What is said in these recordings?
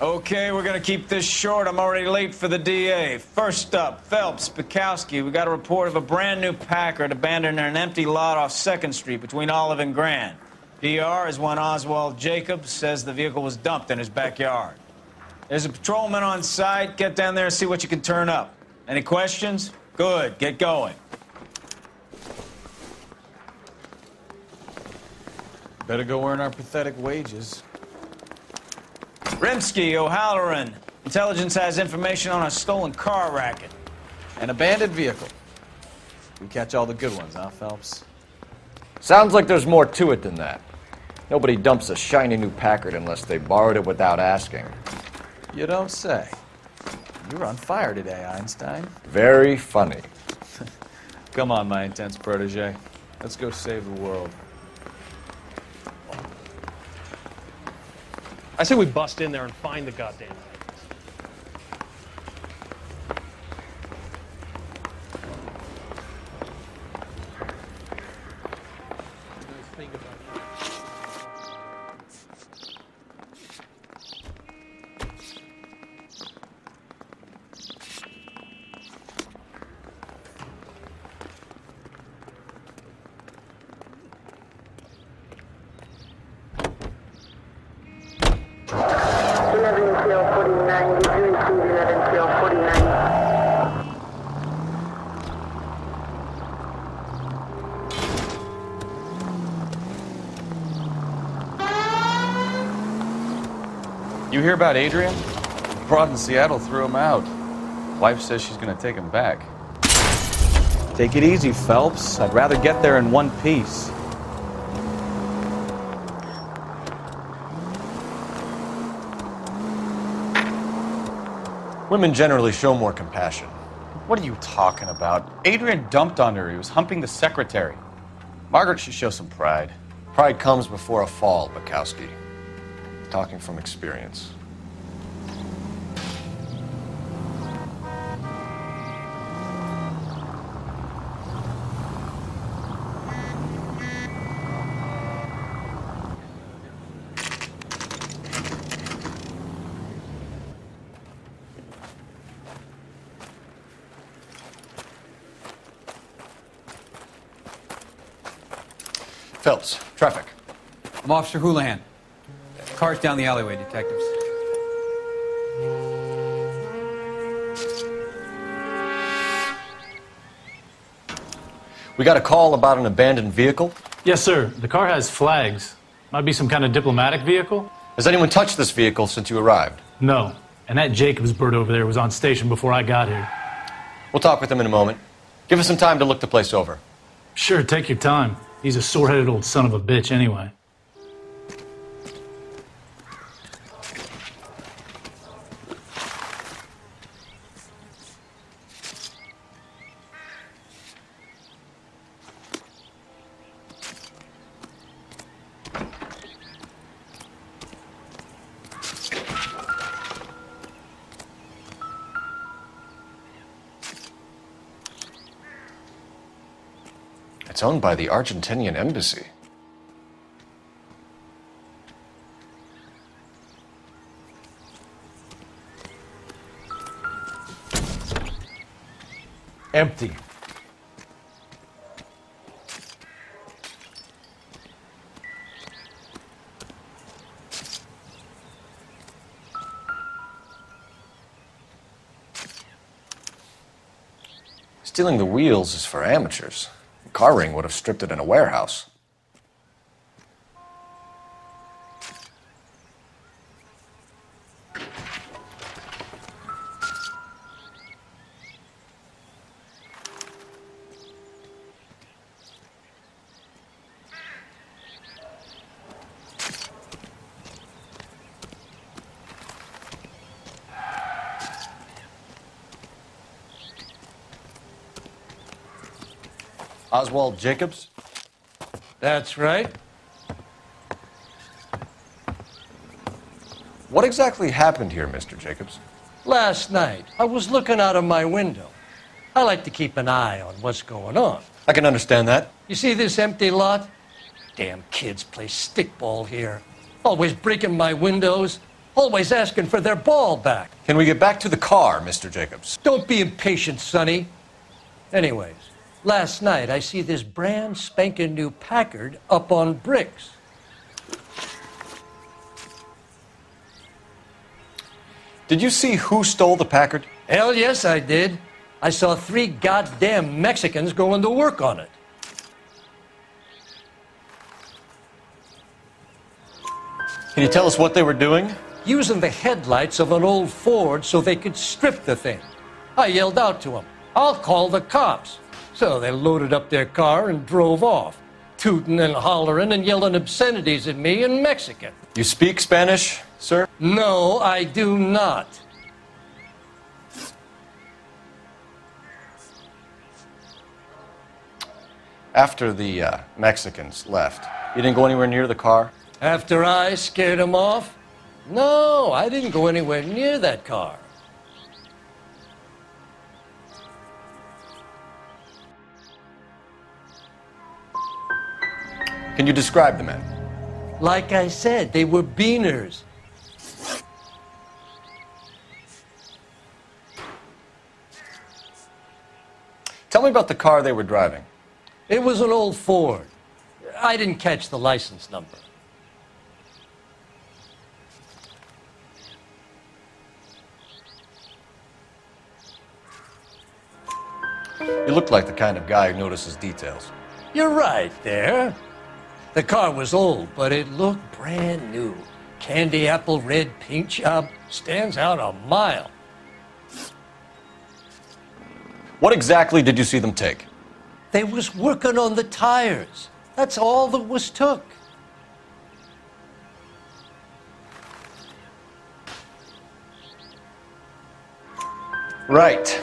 Okay, we're gonna keep this short. I'm already late for the DA. First up, Phelps, Bukowski. We got a report of a brand new Packard abandoned in an empty lot off 2nd Street between Olive and Grand. DR is one Oswald Jacobs, says the vehicle was dumped in his backyard. There's a patrolman on site. Get down there and see what you can turn up. Any questions? Good, get going. Better go earn our pathetic wages. Rimsky, O'Halloran. Intelligence has information on a stolen car racket. An abandoned vehicle. We catch all the good ones, huh, Phelps? Sounds like there's more to it than that. Nobody dumps a shiny new Packard unless they borrowed it without asking. You don't say. You were on fire today, Einstein. Very funny. Come on, my intense protege. Let's go save the world. I say we bust in there and find the goddamn thing. You hear about Adrian? Broad in Seattle threw him out. Wife says she's gonna take him back. Take it easy, Phelps. I'd rather get there in one piece. Women generally show more compassion. What are you talking about? Adrian dumped on her. He was humping the secretary. Margaret should show some pride. Pride comes before a fall, Bukowski. Talking from experience. Phelps, traffic. I'm Officer Houlihan. Car's down the alleyway, detectives. We got a call about an abandoned vehicle. Yes, sir. The car has flags. Might be some kind of diplomatic vehicle. Has anyone touched this vehicle since you arrived? No. And that Jacobs bird over there was on station before I got here. We'll talk with him in a moment. Give us some time to look the place over. Sure, take your time. He's a sore-headed old son of a bitch anyway. It's owned by the Argentinian embassy. Empty. Stealing the wheels is for amateurs. The car ring would have stripped it in a warehouse. Oswald Jacobs? That's right. What exactly happened here, Mr. Jacobs? Last night, I was looking out of my window. I like to keep an eye on what's going on. I can understand that. You see this empty lot? Damn kids play stickball here. Always breaking my windows. Always asking for their ball back. Can we get back to the car, Mr. Jacobs? Don't be impatient, Sonny. Anyways, last night I see this brand spanking new Packard up on bricks. Did you see who stole the Packard? Hell yes, I did. I saw 3 goddamn Mexicans going to work on it. Can you tell us what they were doing? Using the headlights of an old Ford so they could strip the thing. I yelled out to them, "I'll call the cops." So they loaded up their car and drove off, tooting and hollering and yelling obscenities at me in Mexican. You speak Spanish, sir? No, I do not. After the Mexicans left, you didn't go anywhere near the car? After I scared them off? No, I didn't go anywhere near that car. Can you describe the men? Like I said, they were beaners. Tell me about the car they were driving. It was an old Ford. I didn't catch the license number. You look like the kind of guy who notices details. You're right there. The car was old, but it looked brand new. Candy apple red paint job stands out a mile. What exactly did you see them take? They was working on the tires. That's all that was took. Right.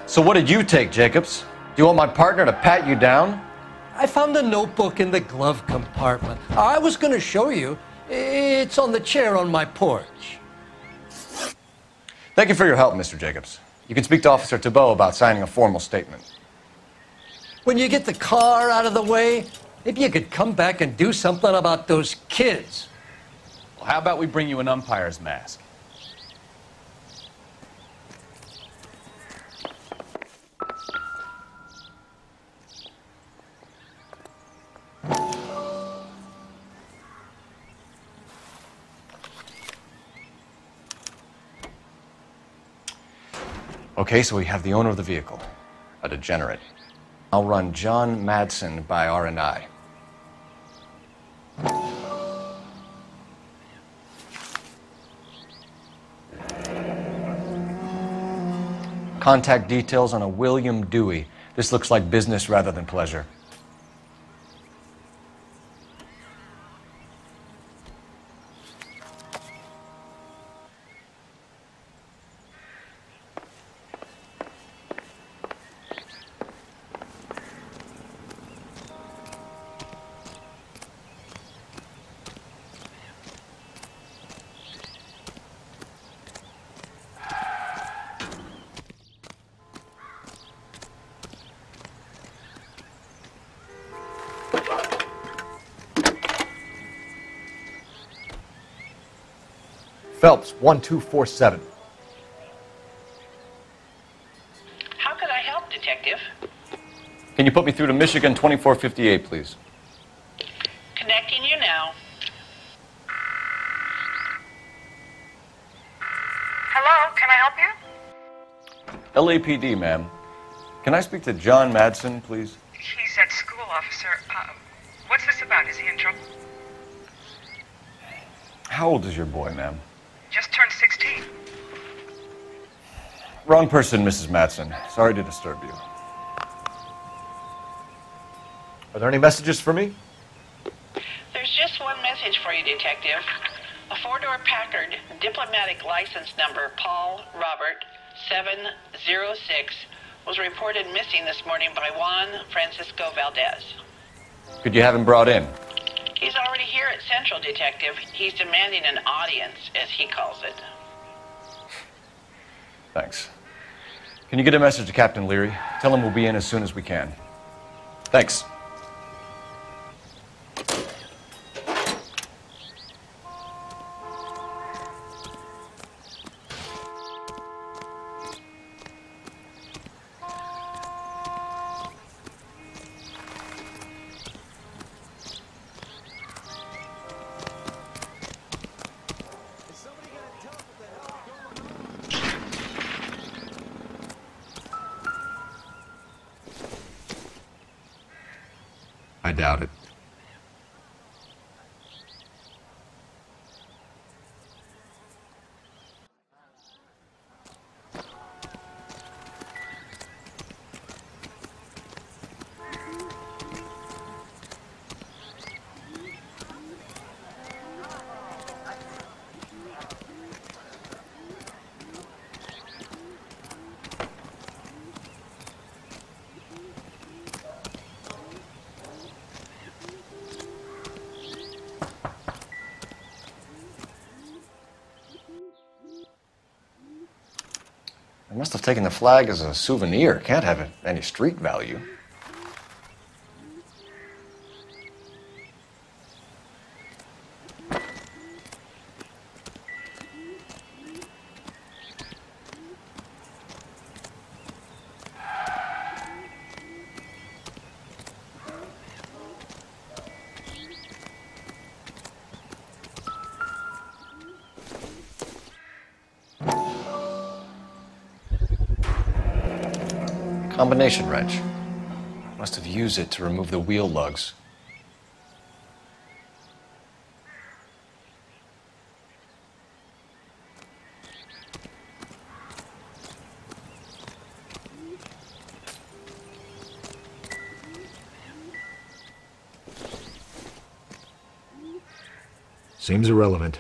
So what did you take, Jacobs? Do you want my partner to pat you down? I found a notebook in the glove compartment. I was going to show you. It's on the chair on my porch. Thank you for your help, Mr. Jacobs. You can speak to Officer Thibault about signing a formal statement. When you get the car out of the way, maybe you could come back and do something about those kids. Well, how about we bring you an umpire's mask? Okay, so we have the owner of the vehicle, a degenerate. I'll run John Madsen by R&I. Contact details on a William Dewey. This looks like business rather than pleasure. Phelps, 1247. How could I help, Detective? Can you put me through to Michigan 2458, please? Connecting you now. Hello, can I help you? LAPD, ma'am. Can I speak to John Madsen, please? He's at school, officer. What's this about? Is he in trouble? How old is your boy, ma'am? Just turned 16. Wrong person, Mrs. Madsen. Sorry to disturb you. Are there any messages for me? There's just one message for you, Detective. A 4-door Packard, diplomatic license number Paul Robert 706, was reported missing this morning by Juan Francisco Valdez. Could you have him brought in? He's already here at Central, Detective. He's demanding an audience, as he calls it. Thanks. Can you get a message to Captain Leary? Tell him we'll be in as soon as we can. Thanks. I doubt it. I must have taken the flag as a souvenir. Can't have any street value. Combination wrench. Must have used it to remove the wheel lugs. Seems irrelevant.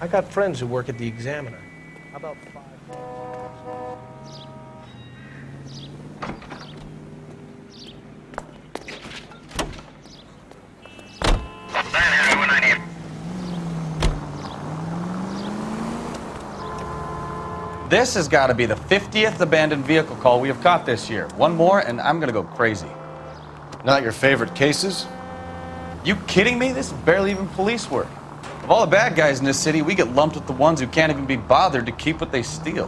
I got friends who work at the Examiner. How about 5? This has got to be the 50th abandoned vehicle call we have caught this year. One more, and I'm going to go crazy. Not your favorite cases? You kidding me? This is barely even police work. Of all the bad guys in this city, we get lumped with the ones who can't even be bothered to keep what they steal.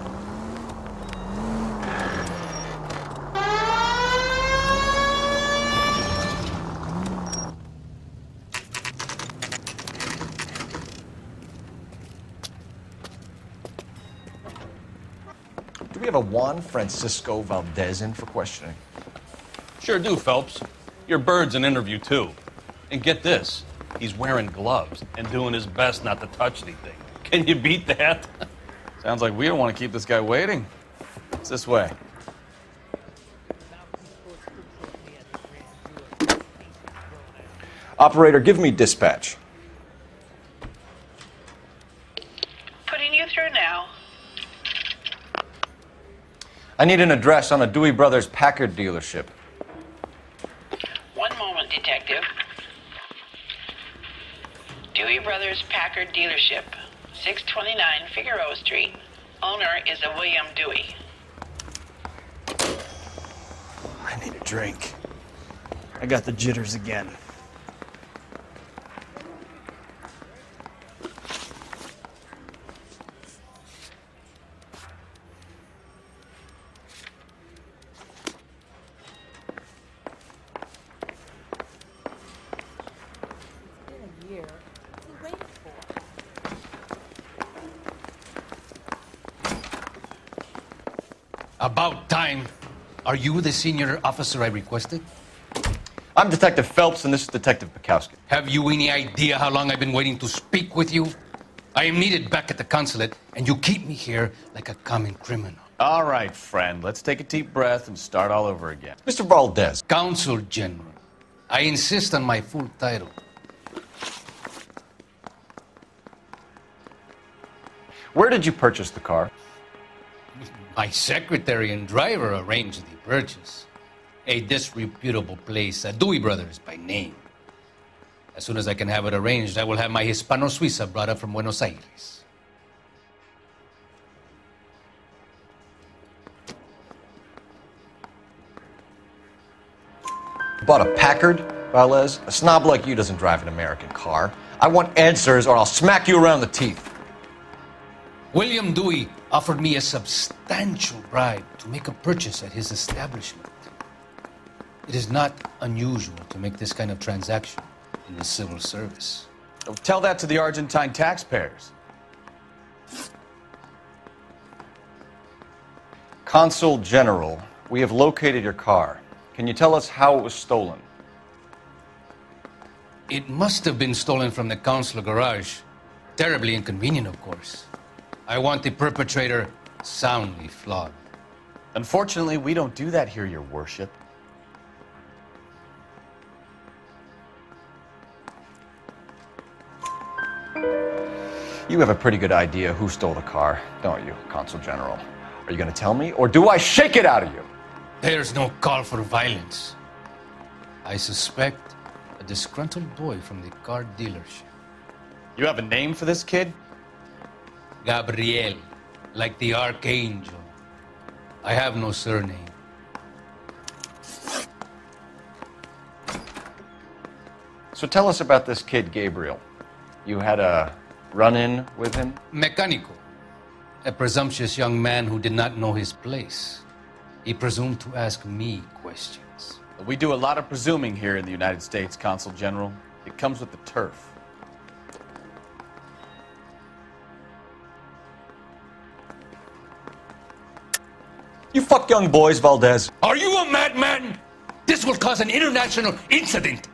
Do we have a Juan Francisco Valdez in for questioning? Sure do, Phelps. Your bird's an interview, too. And get this, he's wearing gloves and doing his best not to touch anything. Can you beat that? Sounds like we don't want to keep this guy waiting. It's this way. Operator, give me dispatch. Putting you through now. I need an address on a Dewey Brothers Packard dealership. One moment, Detective. Dewey Brothers Packard Dealership, 629 Figueroa Street. Owner is a William Dewey. I need a drink. I got the jitters again. About time. Are you the senior officer I requested? I'm Detective Phelps, and this is Detective Bukowski. Have you any idea how long I've been waiting to speak with you? I am needed back at the consulate, and you keep me here like a common criminal. All right, friend. Let's take a deep breath and start all over again. Mr. Valdez. Consul General. I insist on my full title. Where did you purchase the car? My secretary and driver arranged the purchase. A disreputable place, Dewey Brothers by name. As soon as I can have it arranged, I will have my Hispano Suiza brought up from Buenos Aires. Bought a Packard, Valdez? A snob like you doesn't drive an American car. I want answers or I'll smack you around the teeth. William Dewey offered me a substantial bribe to make a purchase at his establishment. It is not unusual to make this kind of transaction in the civil service. Tell that to the Argentine taxpayers. Consul General, we have located your car. Can you tell us how it was stolen? It must have been stolen from the consular garage. Terribly inconvenient, of course. I want the perpetrator soundly flogged. Unfortunately, we don't do that here, Your Worship. You have a pretty good idea who stole the car, don't you, Consul General? Are you going to tell me, or do I shake it out of you? There's no call for violence. I suspect a disgruntled boy from the car dealership. You have a name for this kid? Gabriel, like the archangel. I have no surname. So tell us about this kid, Gabriel. You had a run-in with him? Mecánico. A presumptuous young man who did not know his place. He presumed to ask me questions. We do a lot of presuming here in the United States, Consul General. It comes with the turf. You fuck young boys, Valdez. Are you a madman? This will cause an international incident.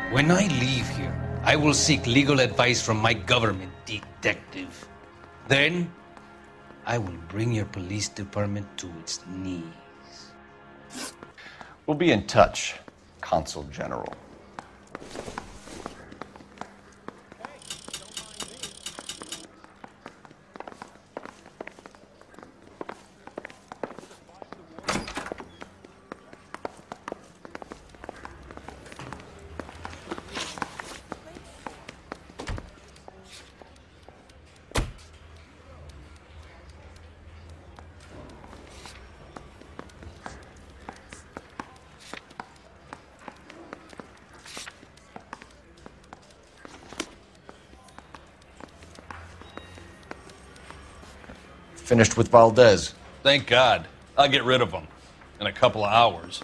When I leave here, I will seek legal advice from my government detective. Then, I will bring your police department to its knees. We'll be in touch, Consul General. Finished with Valdez. Thank God. I'll get rid of him in a couple of hours.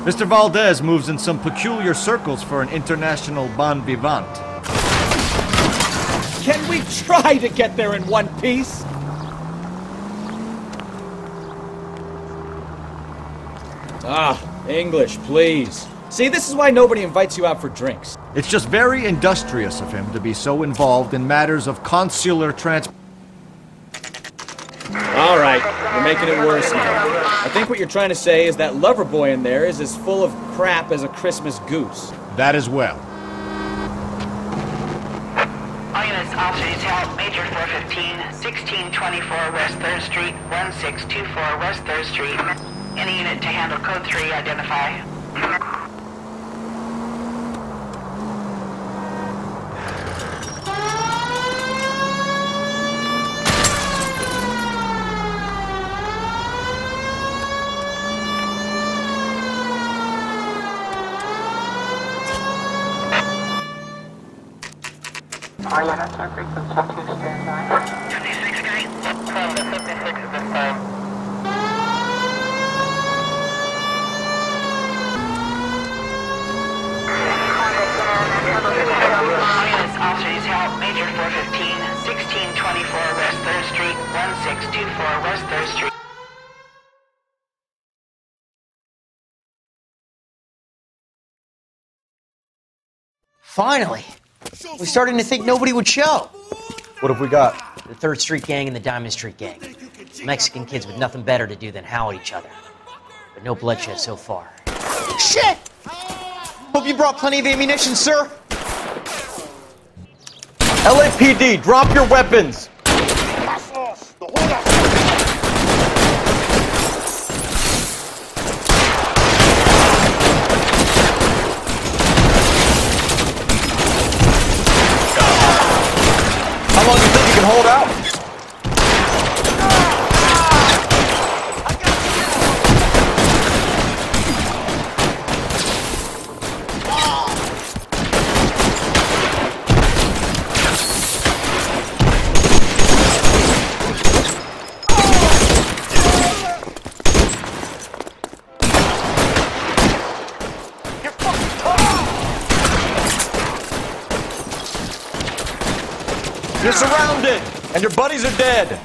Mr. Valdez moves in some peculiar circles for an international bon vivant. Can we try to get there in one piece? English, please. See, this is why nobody invites you out for drinks. It's just very industrious of him to be so involved in matters of consular transport. All right, you're making it worse now. I think what you're trying to say is that lover boy in there is as full of crap as a Christmas goose. That as well. All units, officer detail, Major 415, 1624 West 3rd Street, 1624 West 3rd Street. Any unit to handle code 3, identify. All units are frequent, 2 standby. 26 Gate, 12 to 50. 0624 West 3rd Street. Finally! We're starting to think nobody would show. What have we got? The 3rd Street Gang and the Diamond Street Gang. Mexican kids with nothing better to do than howl at each other. But no bloodshed so far. Shit! Hope you brought plenty of ammunition, sir. LAPD, drop your weapons! How long do you think you can hold out? You're surrounded, and your buddies are dead.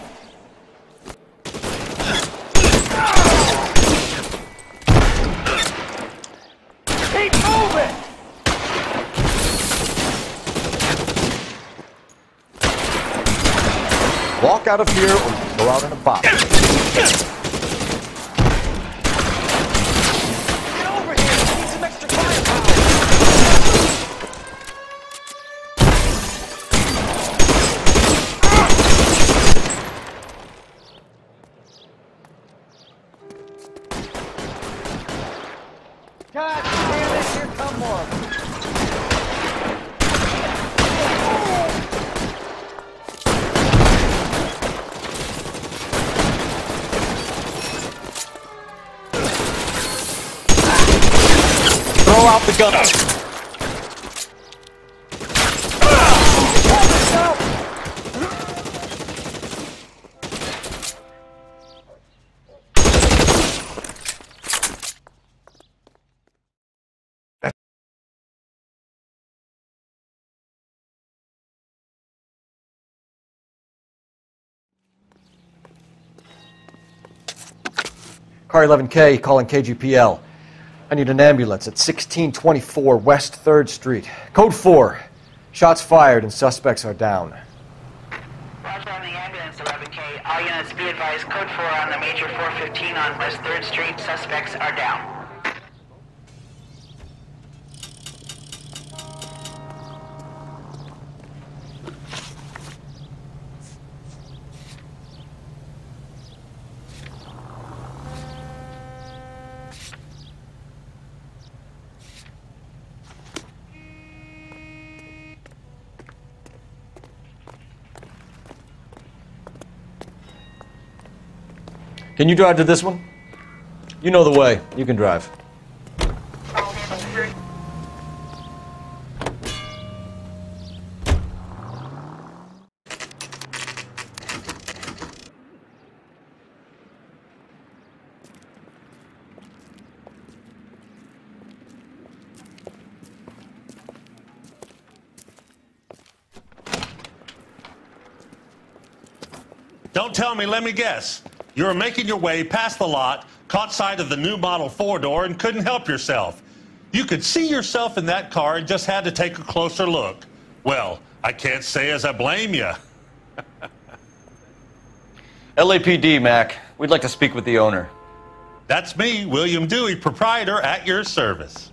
Keep moving! Walk out of here or go out in a box. God damn it, here come more. Throw out the gun. Car 11K, calling KGPL. I need an ambulance at 1624 West 3rd Street. Code 4. Shots fired and suspects are down. Roger on the ambulance, 11K. All units be advised, code 4 on the major 415 on West 3rd Street. Suspects are down. Can you drive to this one? You know the way. You can drive. Don't tell me, let me guess. You were making your way past the lot, caught sight of the new model 4-door, and couldn't help yourself. You could see yourself in that car and just had to take a closer look. Well, I can't say as I blame you. LAPD, Mac. We'd like to speak with the owner. That's me, William Dewey, proprietor, at your service.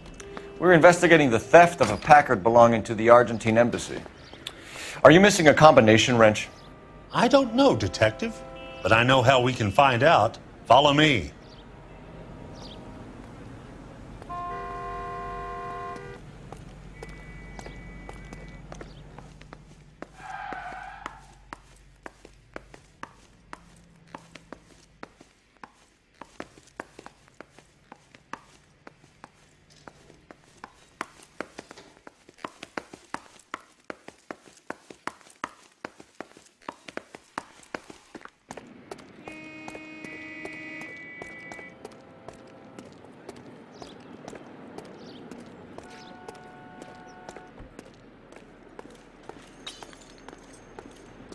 We're investigating the theft of a Packard belonging to the Argentine embassy. Are you missing a combination wrench? I don't know, Detective, but I know how we can find out. Follow me.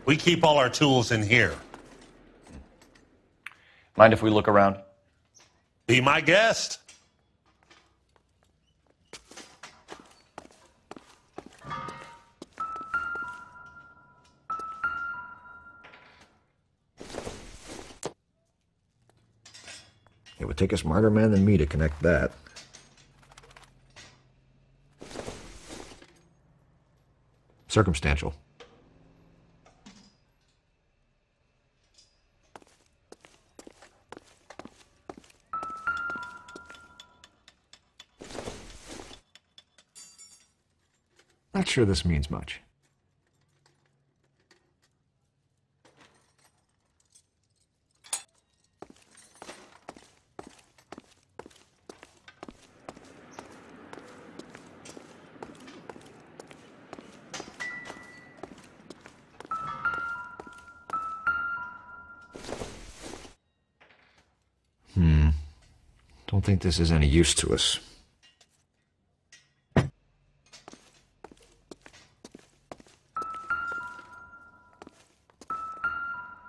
We keep all our tools in here. Mind if we look around? Be my guest. It would take a smarter man than me to connect that. Circumstantial. Not sure this means much. Don't think this is any use to us.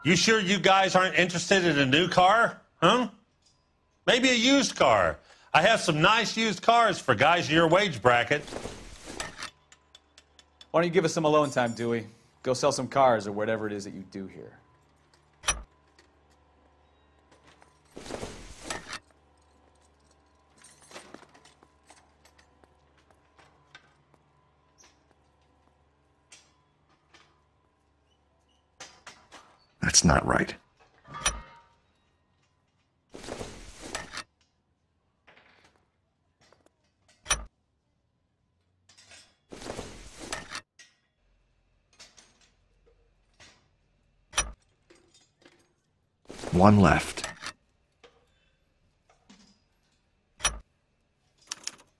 You sure you guys aren't interested in a new car? Huh? Maybe a used car. I have some nice used cars for guys in your wage bracket. Why don't you give us some alone time, Dewey? Go sell some cars or whatever it is that you do here. That's not right. One left.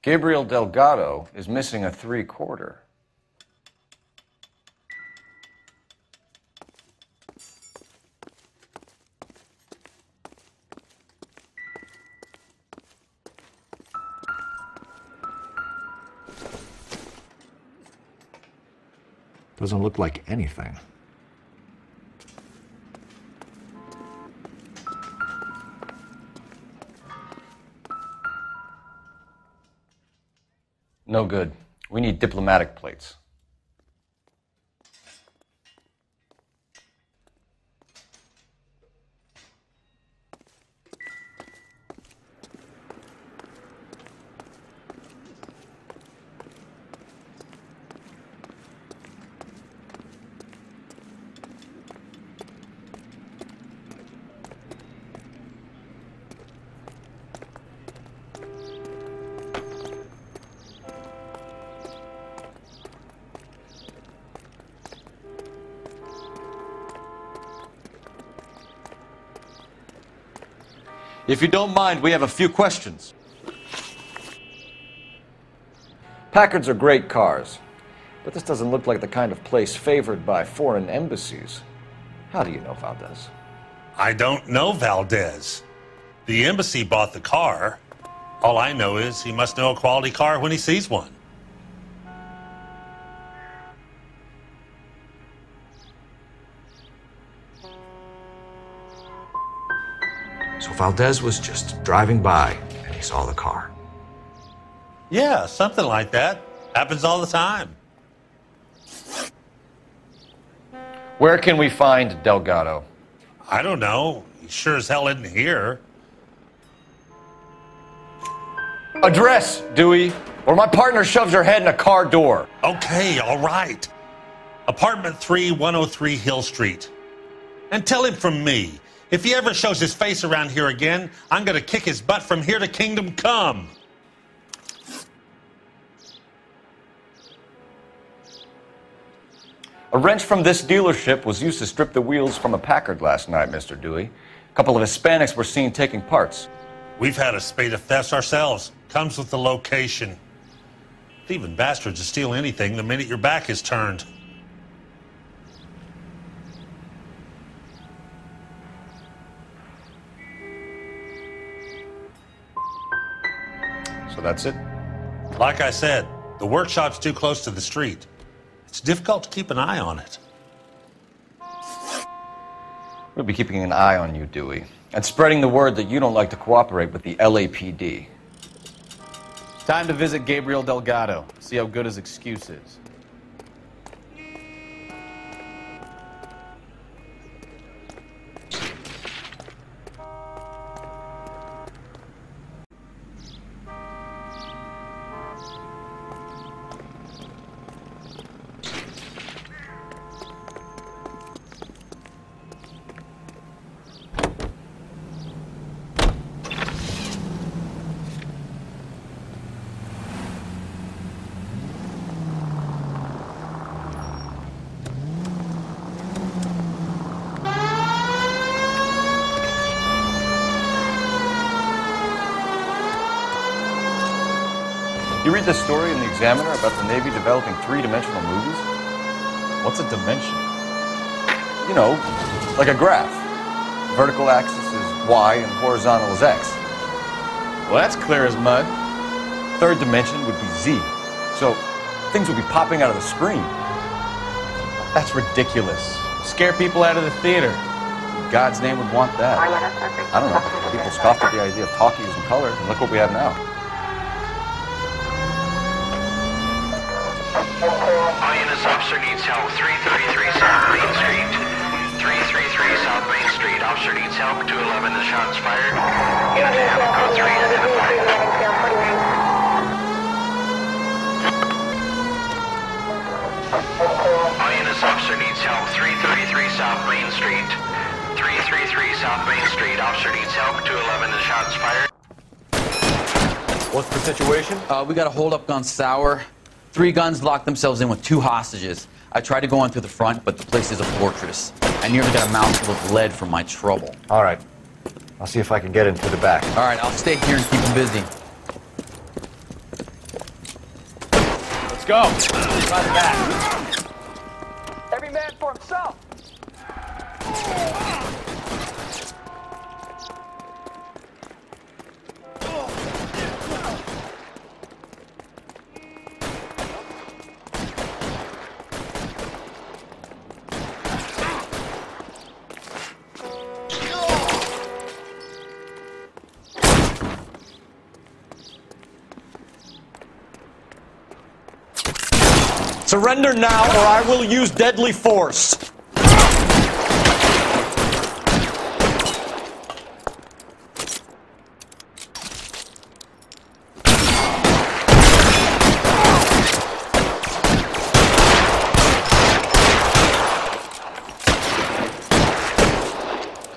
Gabriel Delgado is missing a 3/4. Doesn't look like anything. No good. We need diplomatic plates. If you don't mind, we have a few questions. Packards are great cars, but this doesn't look like the kind of place favored by foreign embassies. How do you know Valdez? I don't know Valdez. The embassy bought the car. All I know is he must know a quality car when he sees one. So Valdez was just driving by and he saw the car. Yeah, something like that. Happens all the time. Where can we find Delgado? I don't know. He sure as hell isn't here. Address, Dewey, or my partner shoves her head in a car door. Okay, all right. Apartment 3, 103 Hill Street. And tell him from me, if he ever shows his face around here again, I'm gonna kick his butt from here to Kingdom Come. A wrench from this dealership was used to strip the wheels from a Packard last night, Mr. Dewey. A couple of Hispanics were seen taking parts. We've had a spate of thefts ourselves. Comes with the location. Thieving bastards will steal anything the minute your back is turned. So that's it? Like I said, the workshop's too close to the street. It's difficult to keep an eye on it. We'll be keeping an eye on you, Dewey, and spreading the word that you don't like to cooperate with the LAPD. Time to visit Gabriel Delgado, see how good his excuse is. You read this story in the Examiner about the Navy developing three-dimensional movies? What's a dimension? You know, like a graph. Vertical axis is Y and horizontal is X. Well, that's clear as mud. Third dimension would be Z. So things would be popping out of the screen. That's ridiculous. Scare people out of the theater. In God's name would want that. I don't know. People scoffed at the idea of talkies and color, and look what we have now. All units, officer needs help. 333 South Main Street. 333 South Main Street. Officer needs help. 211, the shots fired. Unit to have code 3 identified. All units, officer needs help. 333 South Main Street. 333 South Main Street. Officer needs help. 211, the shots fired. What's the situation? We got a hold-up gone sour. 3 guns locked themselves in with 2 hostages. I tried to go on through the front, but the place is a fortress. I nearly got a mouthful of lead from my trouble. All right. I'll see if I can get in through the back. All right, I'll stay here and keep them busy. Let's go. Try the back. Every man for himself. Surrender now, or I will use deadly force.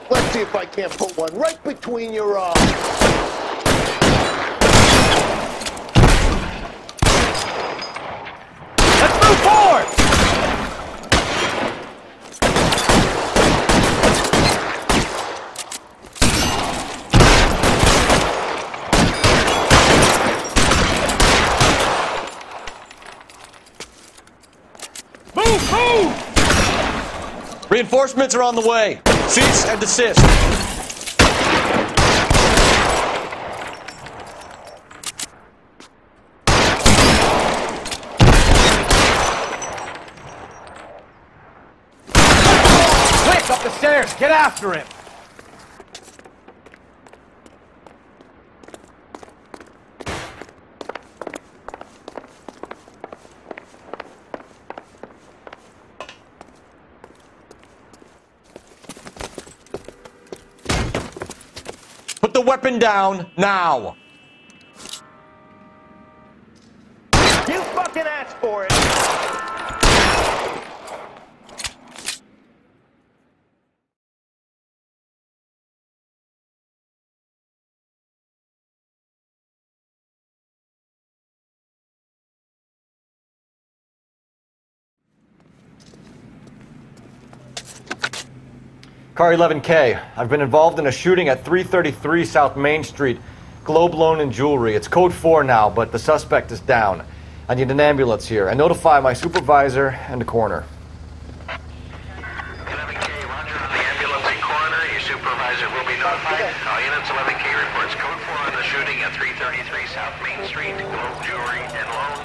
Let's see if I can't put one right between your eyes. Move forward! Move! Move! Reinforcements are on the way. Cease and desist. Up the stairs, get after him! Put the weapon down, now! You fucking asked for it! Car 11K, I've been involved in a shooting at 333 South Main Street. Globe Loan and Jewelry. It's code 4 now, but the suspect is down. I need an ambulance here. And notify my supervisor and the coroner. 11K, roger on the ambulance and coroner. Your supervisor will be notified. All units, 11K reports code 4 on the shooting at 333 South Main Street. Globe Jewelry and Loan.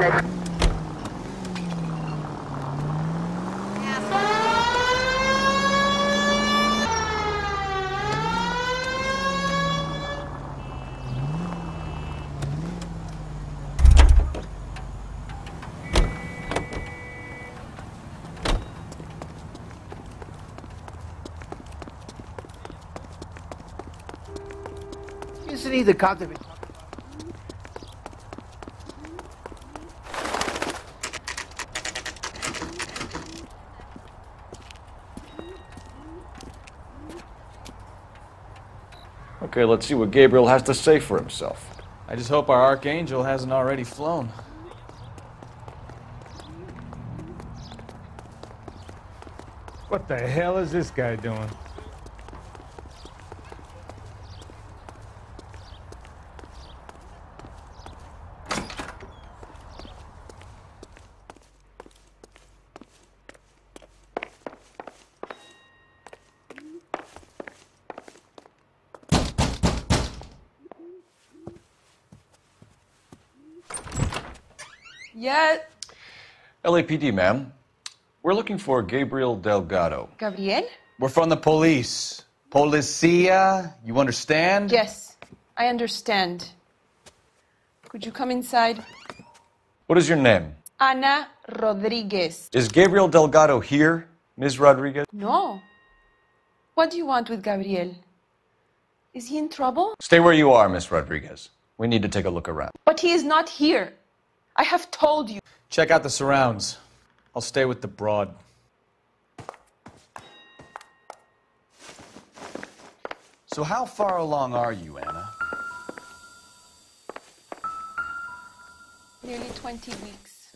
wanted. Isn't he the cop that... Okay, let's see what Gabriel has to say for himself. I just hope our Archangel hasn't already flown. What the hell is this guy doing? Yeah. LAPD, ma'am. We're looking for Gabriel Delgado. Gabriel? We're from the police. Policia, you understand? Yes, I understand. Could you come inside? What is your name? Ana Rodriguez. Is Gabriel Delgado here, Ms. Rodriguez? No. What do you want with Gabriel? Is he in trouble? Stay where you are, Ms. Rodriguez. We need to take a look around. But he is not here. I have told you. Check out the surrounds. I'll stay with the broad. So how far along are you, Anna? Nearly 20 weeks.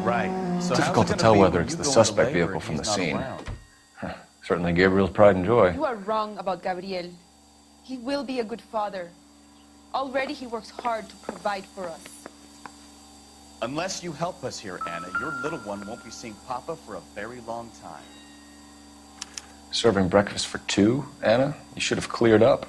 Right. So Difficult to tell whether it's the suspect vehicle from the scene. Certainly Gabriel's pride and joy. You are wrong about Gabriel. He will be a good father. Already he works hard to provide for us. Unless you help us here, Anna, your little one won't be seeing Papa for a very long time. Serving breakfast for two, Anna? You should have cleared up.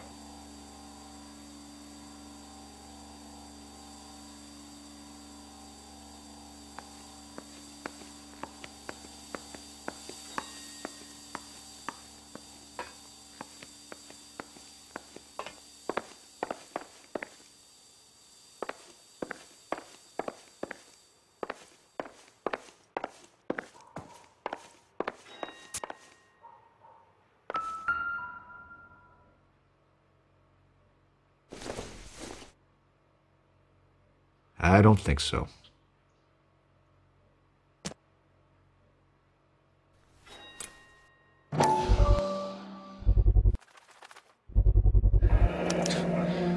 I don't think so.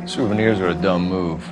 Souvenirs are a dumb move.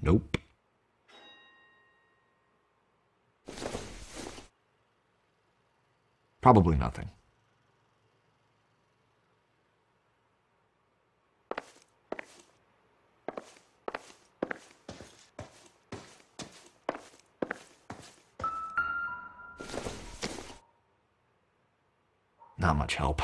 Nope. Probably nothing. Not much help.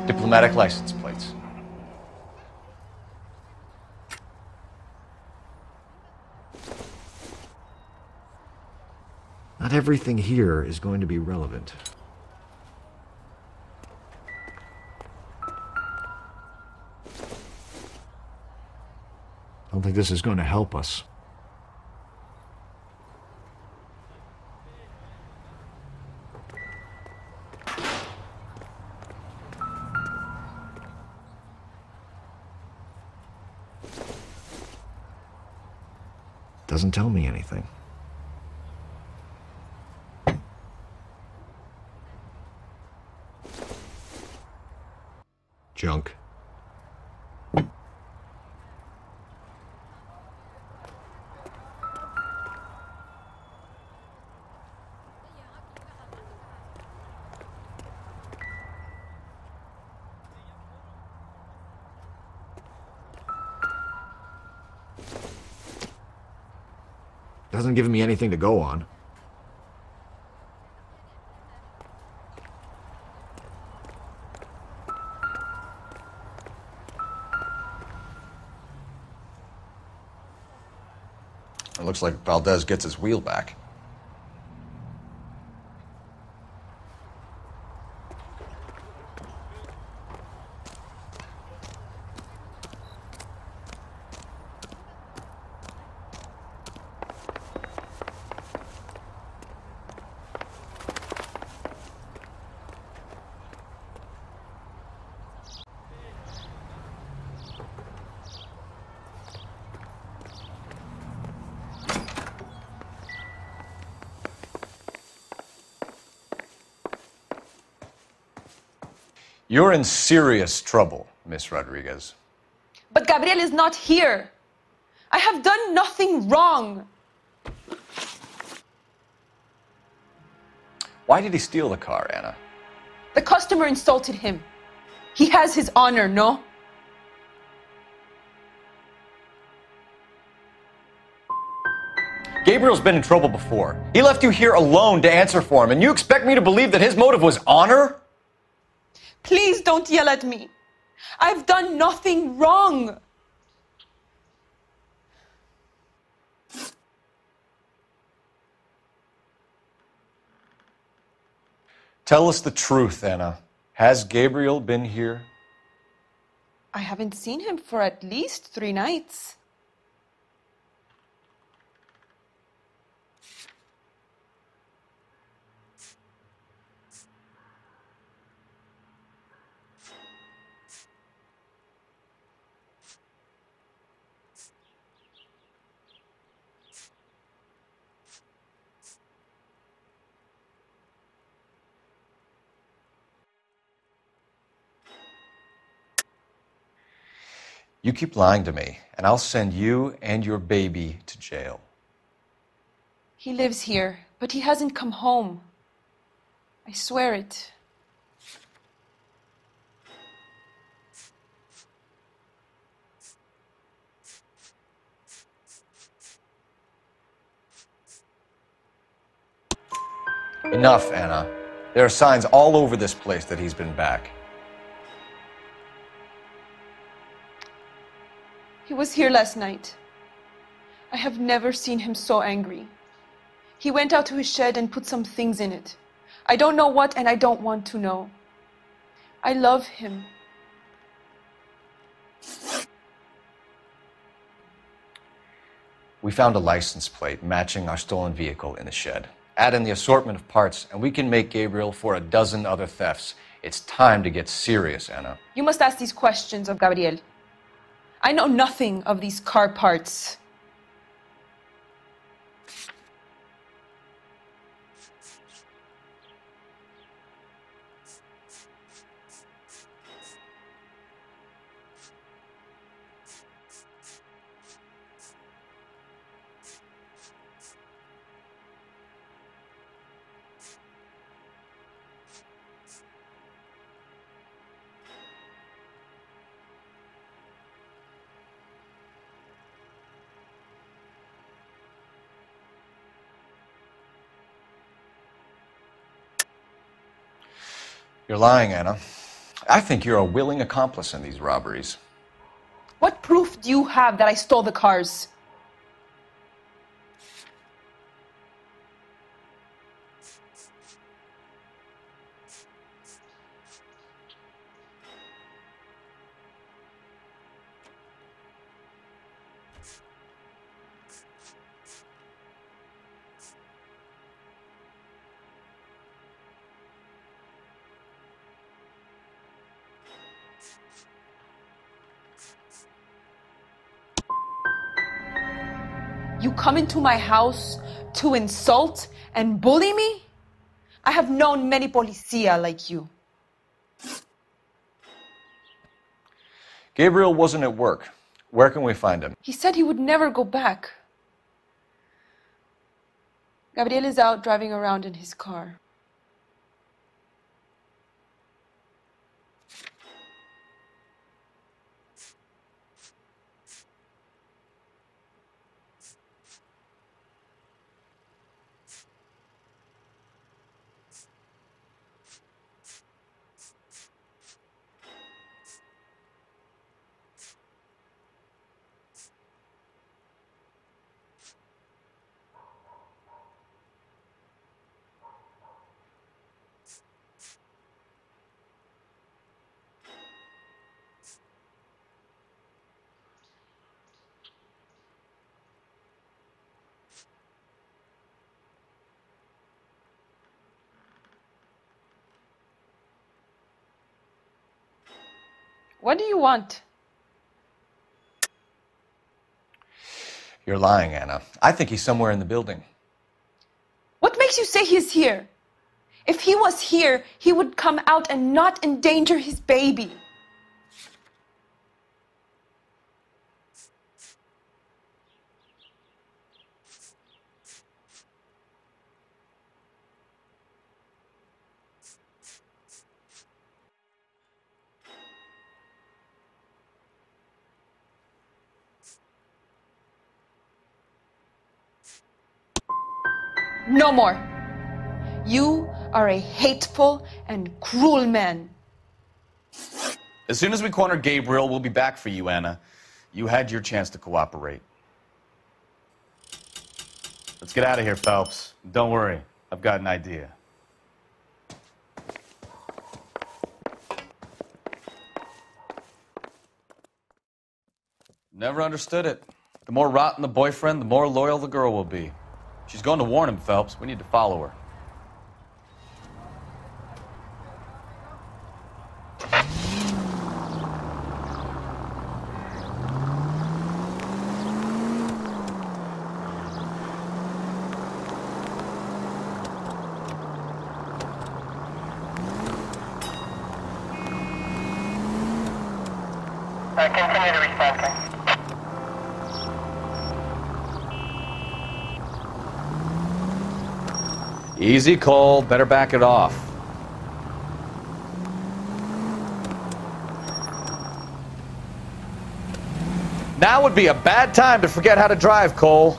Diplomatic license plates. Not everything here is going to be relevant. I don't think this is going to help us. Doesn't tell me anything. Junk. Doesn't give me anything to go on. It looks like Valdez gets his wheel back. You're in serious trouble, Miss Rodriguez. But Gabriel is not here. I have done nothing wrong. Why did he steal the car, Anna? The customer insulted him. He has his honor, no? Gabriel's been in trouble before. He left you here alone to answer for him, and you expect me to believe that his motive was honor? Please don't yell at me. I've done nothing wrong. Tell us the truth, Anna. Has Gabriel been here? I haven't seen him for at least 3 nights. You keep lying to me, and I'll send you and your baby to jail. He lives here, but he hasn't come home. I swear it. Enough, Anna. There are signs all over this place that he's been back. He was here last night. I have never seen him so angry. He went out to his shed and put some things in it. I don't know what, and I don't want to know. I love him. We found a license plate matching our stolen vehicle in the shed. Add in the assortment of parts, and we can make Gabriel for a dozen other thefts. It's time to get serious, Anna. You must ask these questions of Gabriel. I know nothing of these car parts. You're lying, Anna. I think you're a willing accomplice in these robberies. What proof do you have that I stole the cars? You come into my house to insult and bully me? I have known many policia like you. Gabriel wasn't at work. Where can we find him? He said he would never go back. Gabriel is out driving around in his car. What do you want? You're lying, Anna. I think he's somewhere in the building. What makes you say he's here? If he was here, he would come out and not endanger his baby. No more. You are a hateful and cruel man. As soon as we corner Gabriel, we'll be back for you, Anna. You had your chance to cooperate. Let's get out of here, Phelps. Don't worry, I've got an idea. Never understood it. The more rotten the boyfriend, the more loyal the girl will be. She's going to warn him, Phelps. We need to follow her. Continue to respond. Easy, Cole. Better back it off. Now would be a bad time to forget how to drive, Cole.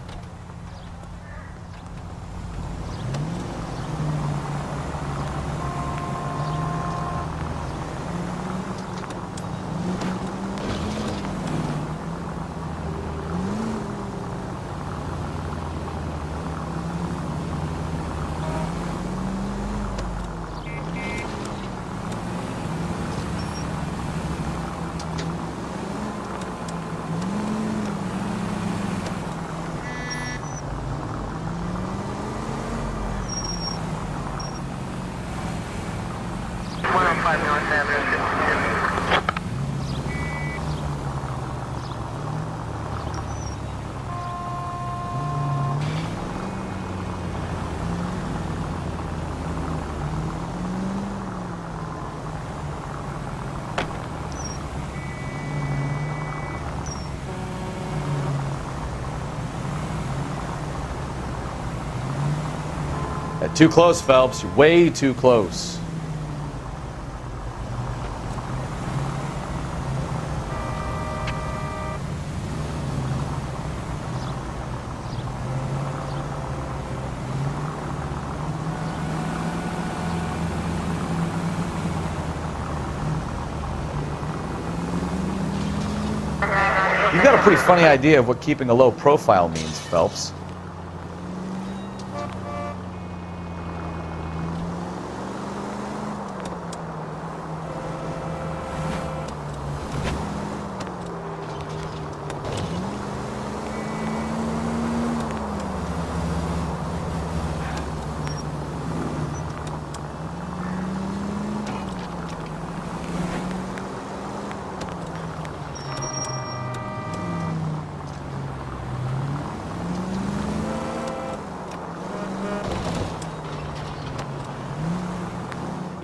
Too close, Phelps. You're way too close. You've got a pretty funny idea of what keeping a low profile means, Phelps.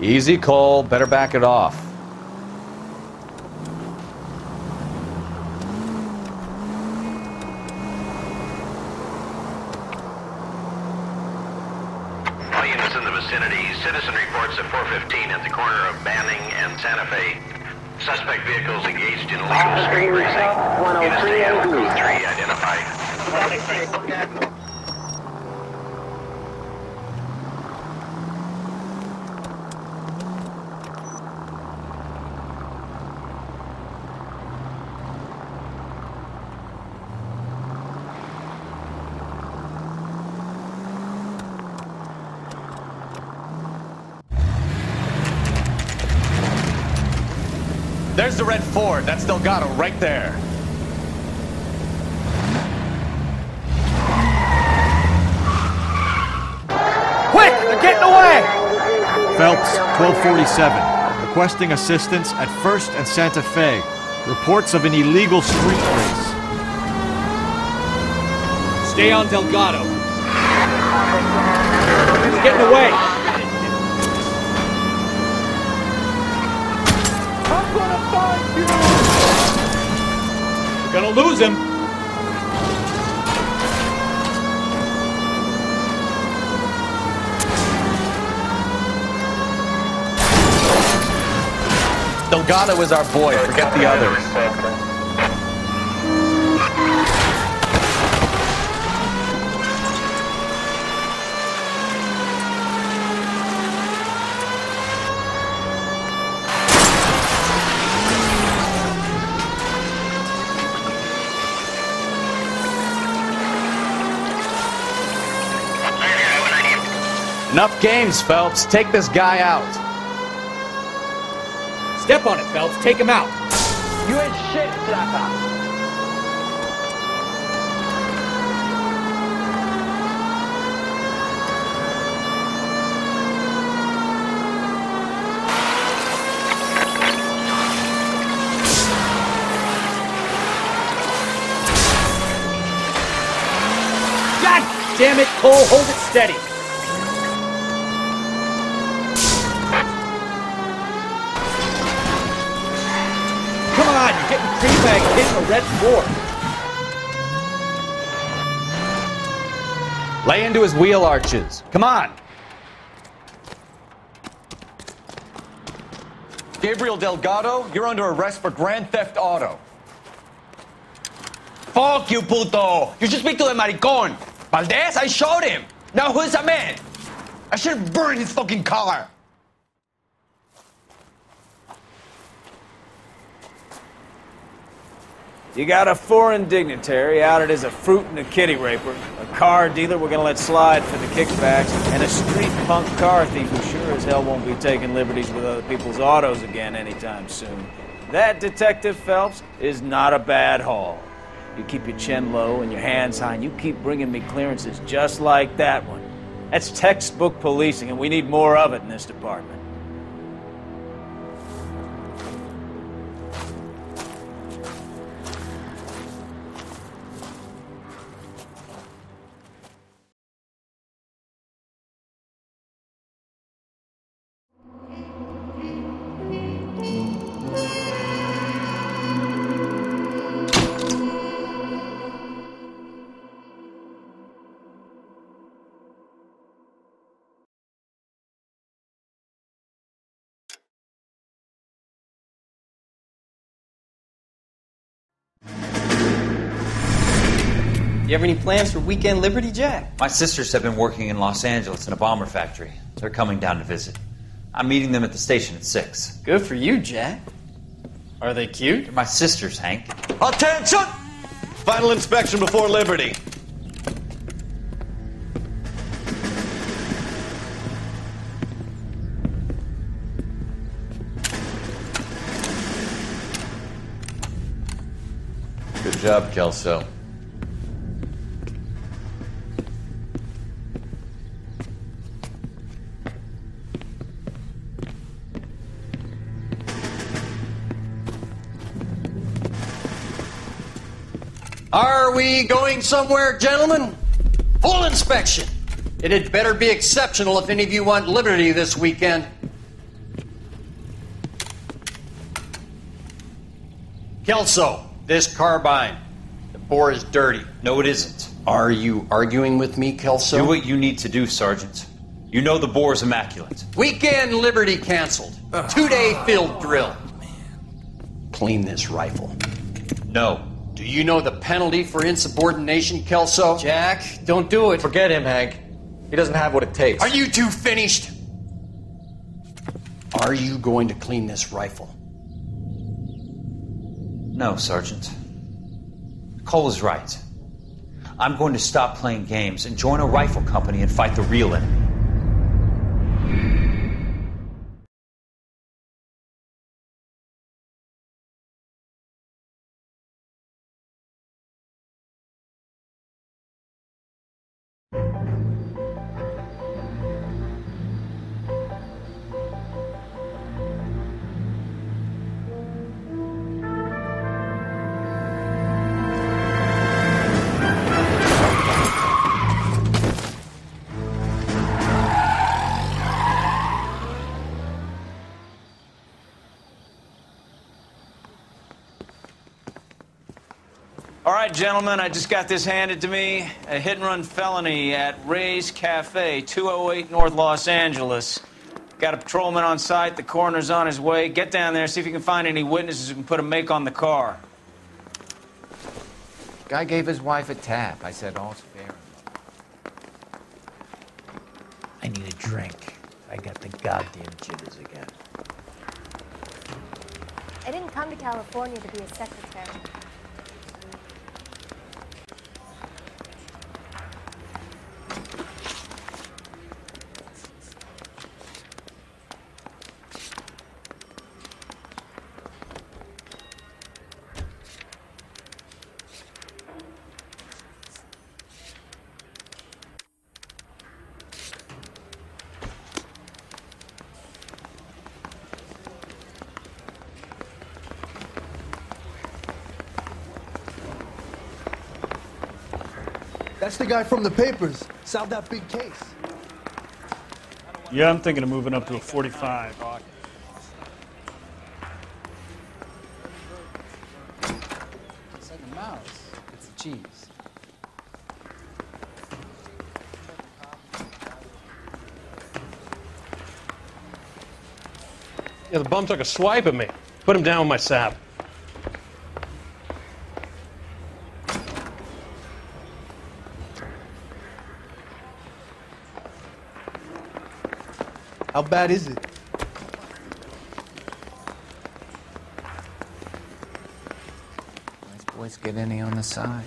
Easy, Cole. Better back it off. All units in the vicinity. Citizen reports at 415 at the corner of Banning and Santa Fe. Suspect vehicles engaged in illegal street racing. Units to handle code 3 identified. There's the red Ford. That's Delgado right there. Quick! They're getting away! Phelps, 1247. Requesting assistance at 1st and Santa Fe. Reports of an illegal street race. Stay on Delgado. He's getting away. I'm gonna find you! We're gonna lose him. Delgado is our boy. Forget the others. Enough games, Phelps. Take this guy out. Step on it, Phelps. Take him out. You ain't shit, Slapper. God damn it, Cole. Hold it steady. Come on, you're getting pre-bagged hitting a red Ford. Lay into his wheel arches. Come on. Gabriel Delgado, you're under arrest for grand theft auto. Fuck you, puto! You should speak to the maricon! Valdez, I showed him! Now who's a man? I should have burned his fucking car! You got a foreign dignitary outed as a fruit and a kitty raper, a car dealer we're gonna let slide for the kickbacks, and a street punk car thief who sure as hell won't be taking liberties with other people's autos again anytime soon. That, Detective Phelps, is not a bad haul. You keep your chin low and your hands high, and you keep bringing me clearances just like that one. That's textbook policing, and we need more of it in this department. You have any plans for weekend Liberty, Jack? My sisters have been working in Los Angeles in a bomber factory. They're coming down to visit. I'm meeting them at the station at 6. Good for you, Jack. Are they cute? They're my sisters, Hank. Attention! Final inspection before liberty. Good job, Kelso. Are we going somewhere, gentlemen? Full inspection. It had better be exceptional if any of you want liberty this weekend. Kelso, this carbine. The bore is dirty. No, it isn't. Are you arguing with me, Kelso? Do what you need to do, Sergeant. You know the bore is immaculate. Weekend liberty canceled. 2-day field drill. Clean this rifle. No. Do you know the penalty for insubordination, Kelso? Jack, don't do it. Forget him, Hank. He doesn't have what it takes. Are you two finished? Are you going to clean this rifle? No, Sergeant. Cole is right. I'm going to stop playing games and join a rifle company and fight the real enemy. All right, gentlemen, I just got this handed to me. A hit-and-run felony at Ray's Café, 208 North Los Angeles. Got a patrolman on site. The coroner's on his way. Get down there, see if you can find any witnesses who can put a make on the car. Guy gave his wife a tap. I said, all's fair. I need a drink. I got the goddamn jitters again. I didn't come to California to be a secretary. That's the guy from the papers. Solved that big case. Yeah, I'm thinking of moving up to a 45. It's like a mouse. It's a cheese. Yeah, the bum took a swipe at me. Put him down with my sap. How bad is it? Nice boys get any on the side.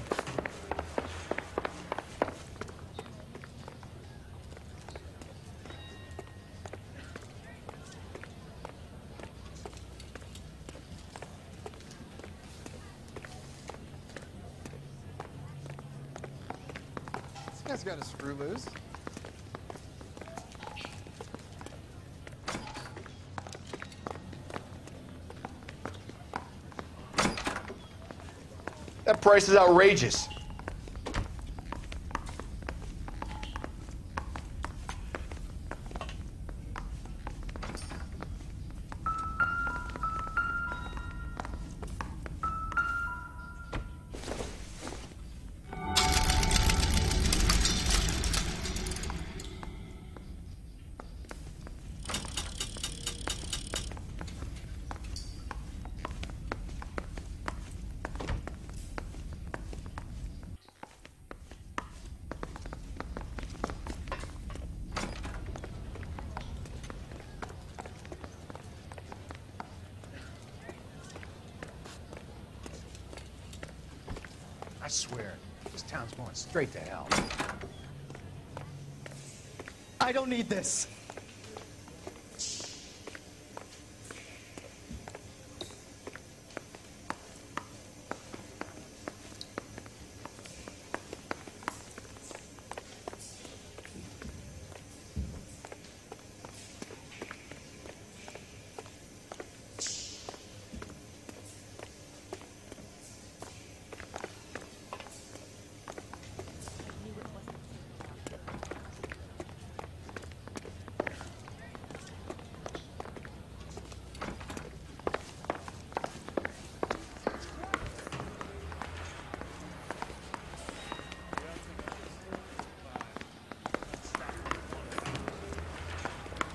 This guy's got a screw loose. That price is outrageous. I swear, this town's going straight to hell. I don't need this.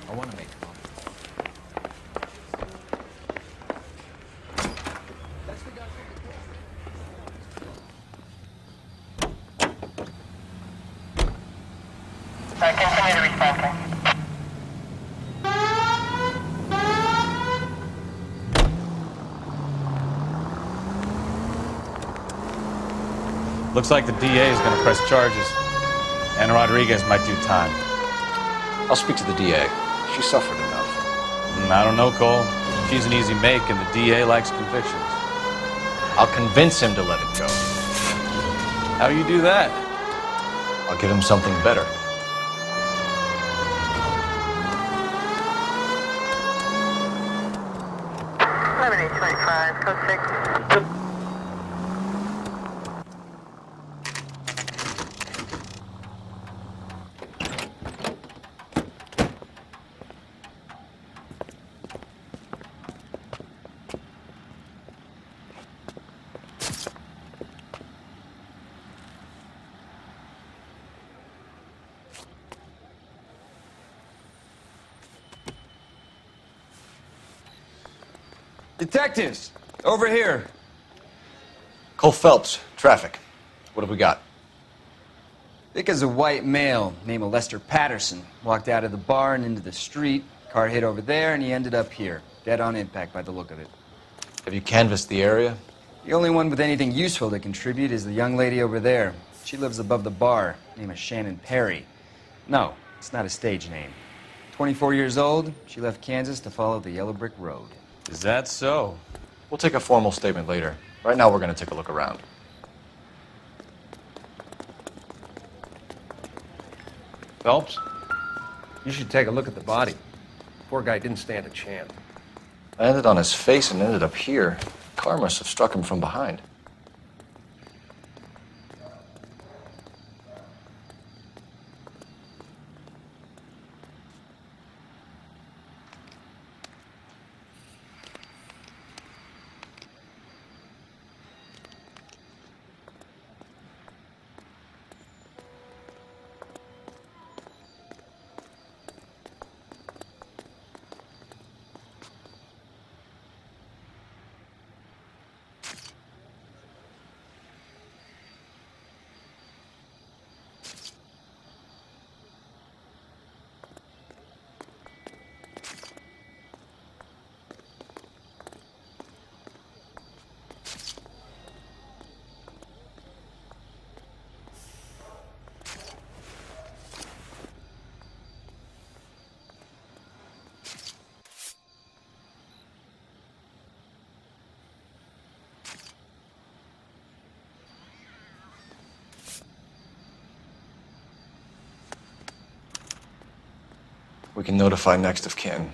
I want to make fun. That's the guy from the Continue to respond. Looks like the DA is going to press charges, and Rodriguez might do time. I'll speak to the DA. She suffered enough. I don't know, Cole. She's an easy make, and the DA likes convictions. I'll convince him to let it go. How do you do that? I'll give him something better. Lemonade 25, code 6. Detectives, over here. Cole Phelps, traffic. What have we got? Thick as a white male, named Lester Pattison, walked out of the bar and into the street. Car hit over there, and he ended up here. Dead on impact by the look of it. Have you canvassed the area? The only one with anything useful to contribute is the young lady over there. She lives above the bar, name is Shannon Perry. No, it's not a stage name. 24 years old, she left Kansas to follow the Yellow Brick Road. Is that so? We'll take a formal statement later. Right now, we're going to take a look around. Phelps? You should take a look at the body. Poor guy didn't stand a chance. I landed on his face and ended up here. The car must have struck him from behind. We can notify next of kin.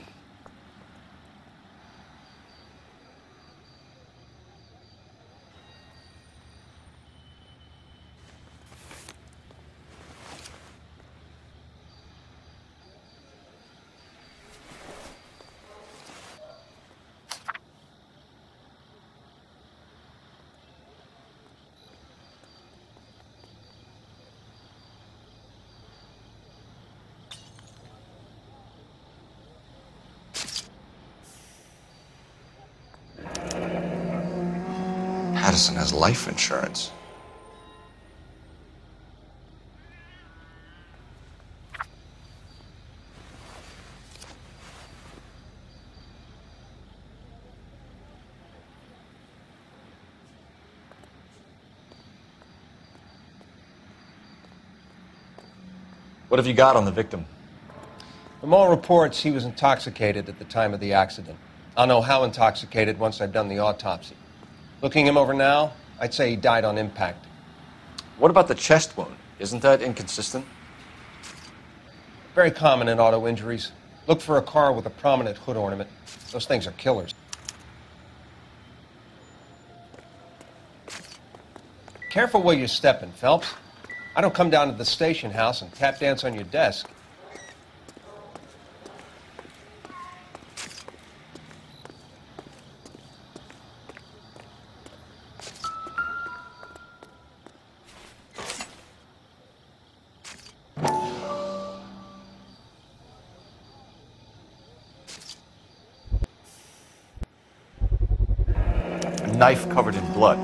Pattison has life insurance. What have you got on the victim? From all reports, he was intoxicated at the time of the accident. I'll know how intoxicated once I've done the autopsy. Looking him over now, I'd say he died on impact. What about the chest wound? Isn't that inconsistent? Very common in auto injuries. Look for a car with a prominent hood ornament. Those things are killers. Careful where you're stepping, Phelps. I don't come down to the station house and tap dance on your desk. A knife covered in blood.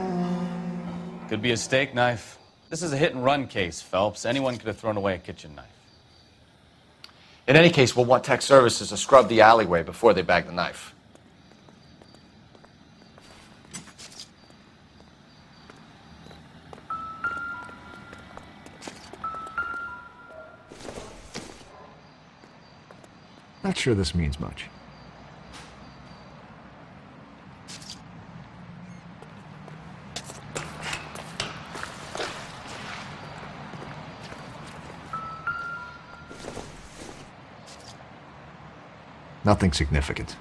Could be a steak knife. This is a hit-and-run case, Phelps. Anyone could have thrown away a kitchen knife. In any case, we'll want tech services to scrub the alleyway before they bag the knife. Not sure this means much. Nothing significant.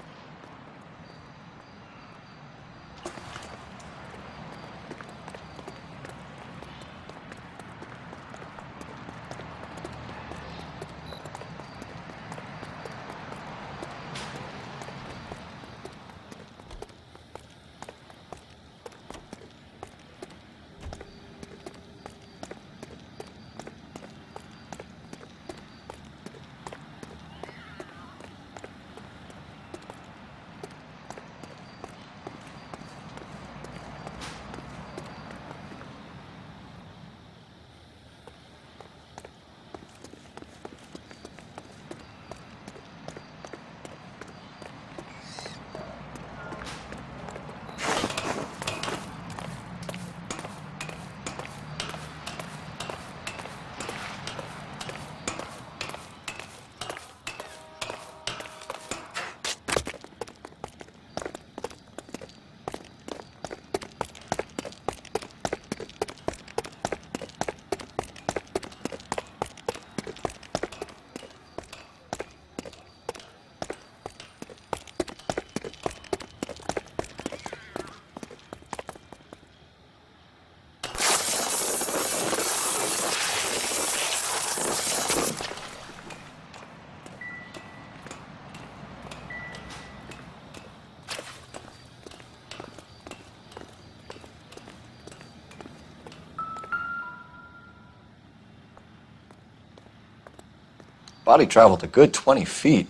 Body traveled a good 20 feet.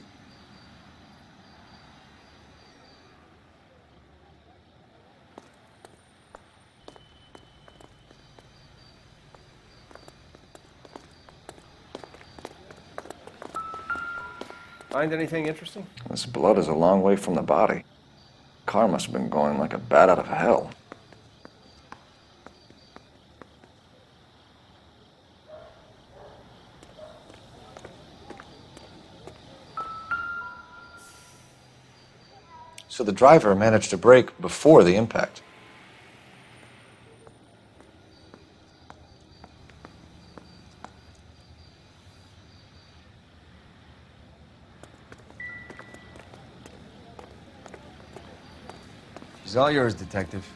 Find anything interesting? This blood is a long way from the body. Car must have been going like a bat out of hell. So the driver managed to brake before the impact. She's all yours, Detective.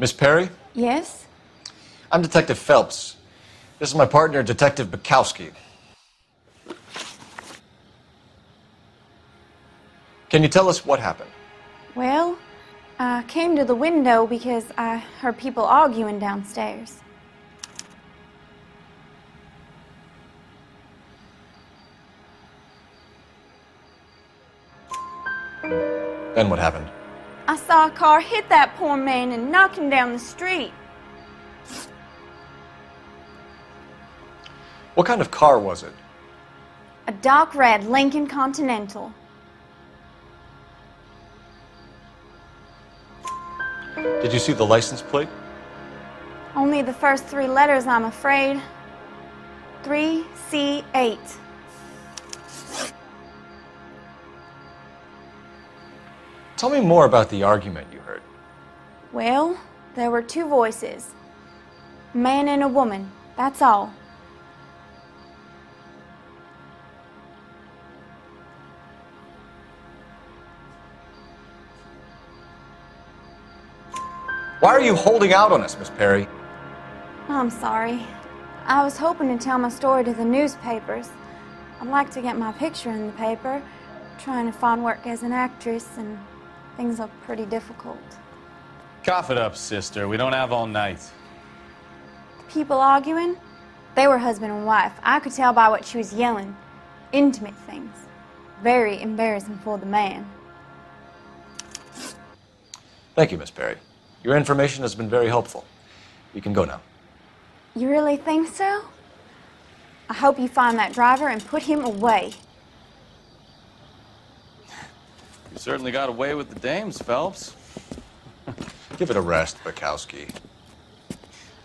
Miss Perry? Yes? I'm Detective Phelps. This is my partner, Detective Bukowski. Can you tell us what happened? Well, I came to the window because I heard people arguing downstairs. Then what happened? I saw a car hit that poor man and knock him down the street. What kind of car was it? A dark red Lincoln Continental. Did you see the license plate? Only the first 3 letters, I'm afraid. 3C8. Tell me more about the argument you heard. Well, there were 2 voices. A man and a woman, that's all. Why are you holding out on us, Miss Perry? I'm sorry. I was hoping to tell my story to the newspapers. I'd like to get my picture in the paper. Trying to find work as an actress, and things look pretty difficult. Cough it up, sister. We don't have all night. People arguing? They were husband and wife. I could tell by what she was yelling. Intimate things. Very embarrassing for the man. Thank you, Miss Perry. Your information has been very helpful. You can go now. You really think so? I hope you find that driver and put him away. You certainly got away with the dames, Phelps. Give it a rest, Bukowski.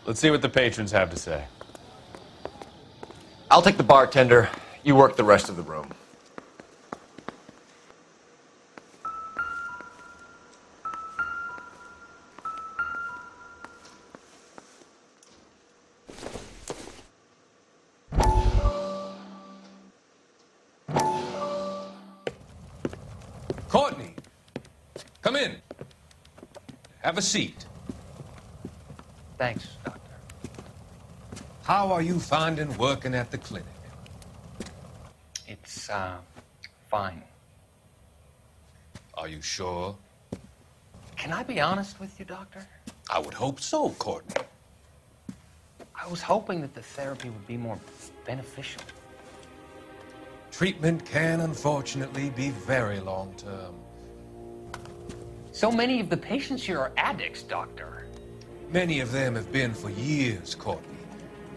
Let's see what the patrons have to say. I'll take the bartender. You work the rest of the room. Courtney, come in. Have a seat. Thanks, Doctor. How are you finding working at the clinic? It's, fine. Are you sure? Can I be honest with you, Doctor? I would hope so, Courtney. I was hoping that the therapy would be more beneficial. Treatment can, unfortunately, be very long-term. So many of the patients here are addicts, Doctor. Many of them have been for years, Courtney.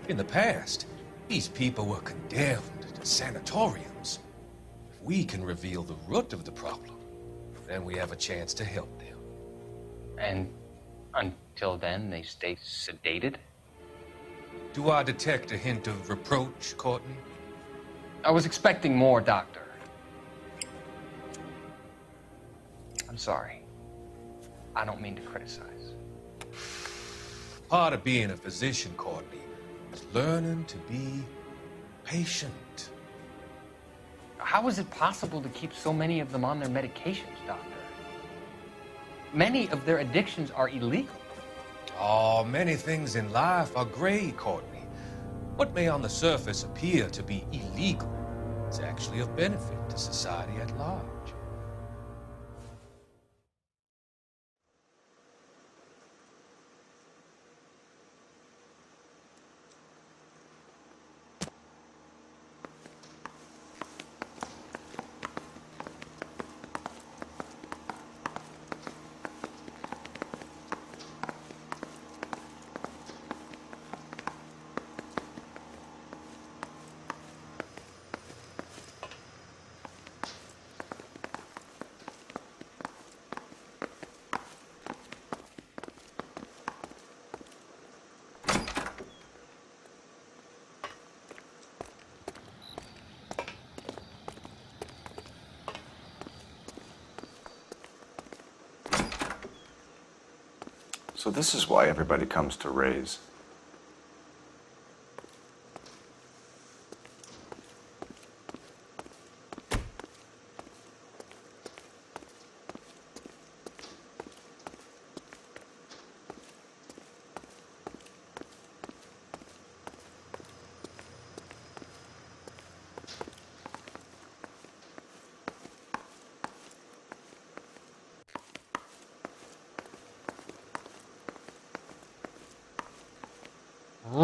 In the past, these people were condemned to sanatoriums. If we can reveal the root of the problem, then we have a chance to help them. And until then, they stay sedated? Do I detect a hint of reproach, Courtney? I was expecting more, Doctor. I'm sorry. I don't mean to criticize. Part of being a physician, Courtney, is learning to be patient. How is it possible to keep so many of them on their medications, Doctor? Many of their addictions are illegal. Oh, many things in life are gray, Courtney. What may on the surface appear to be illegal is actually of benefit to society at large. So this is why everybody comes to Ray's.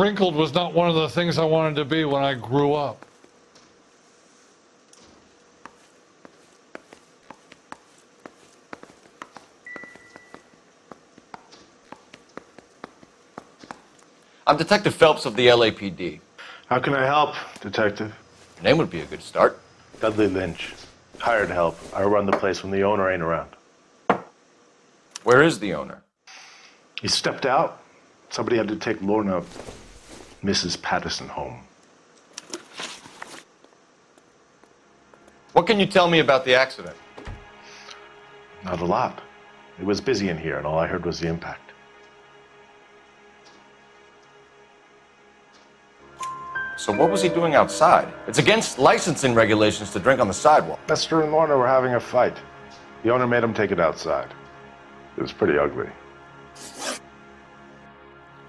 wrinkled was not one of the things I wanted to be when I grew up. I'm Detective Phelps of the LAPD. How can I help, Detective? Your name would be a good start. Dudley Lynch. Hired help. I run the place when the owner ain't around. Where is the owner? He stepped out. Somebody had to take Lorna, Mrs. Pattison, home. What can you tell me about the accident? Not a lot. It was busy in here, and all I heard was the impact. So what was he doing outside? It's against licensing regulations to drink on the sidewalk. Lester and Lorna were having a fight. The owner made him take it outside. It was pretty ugly.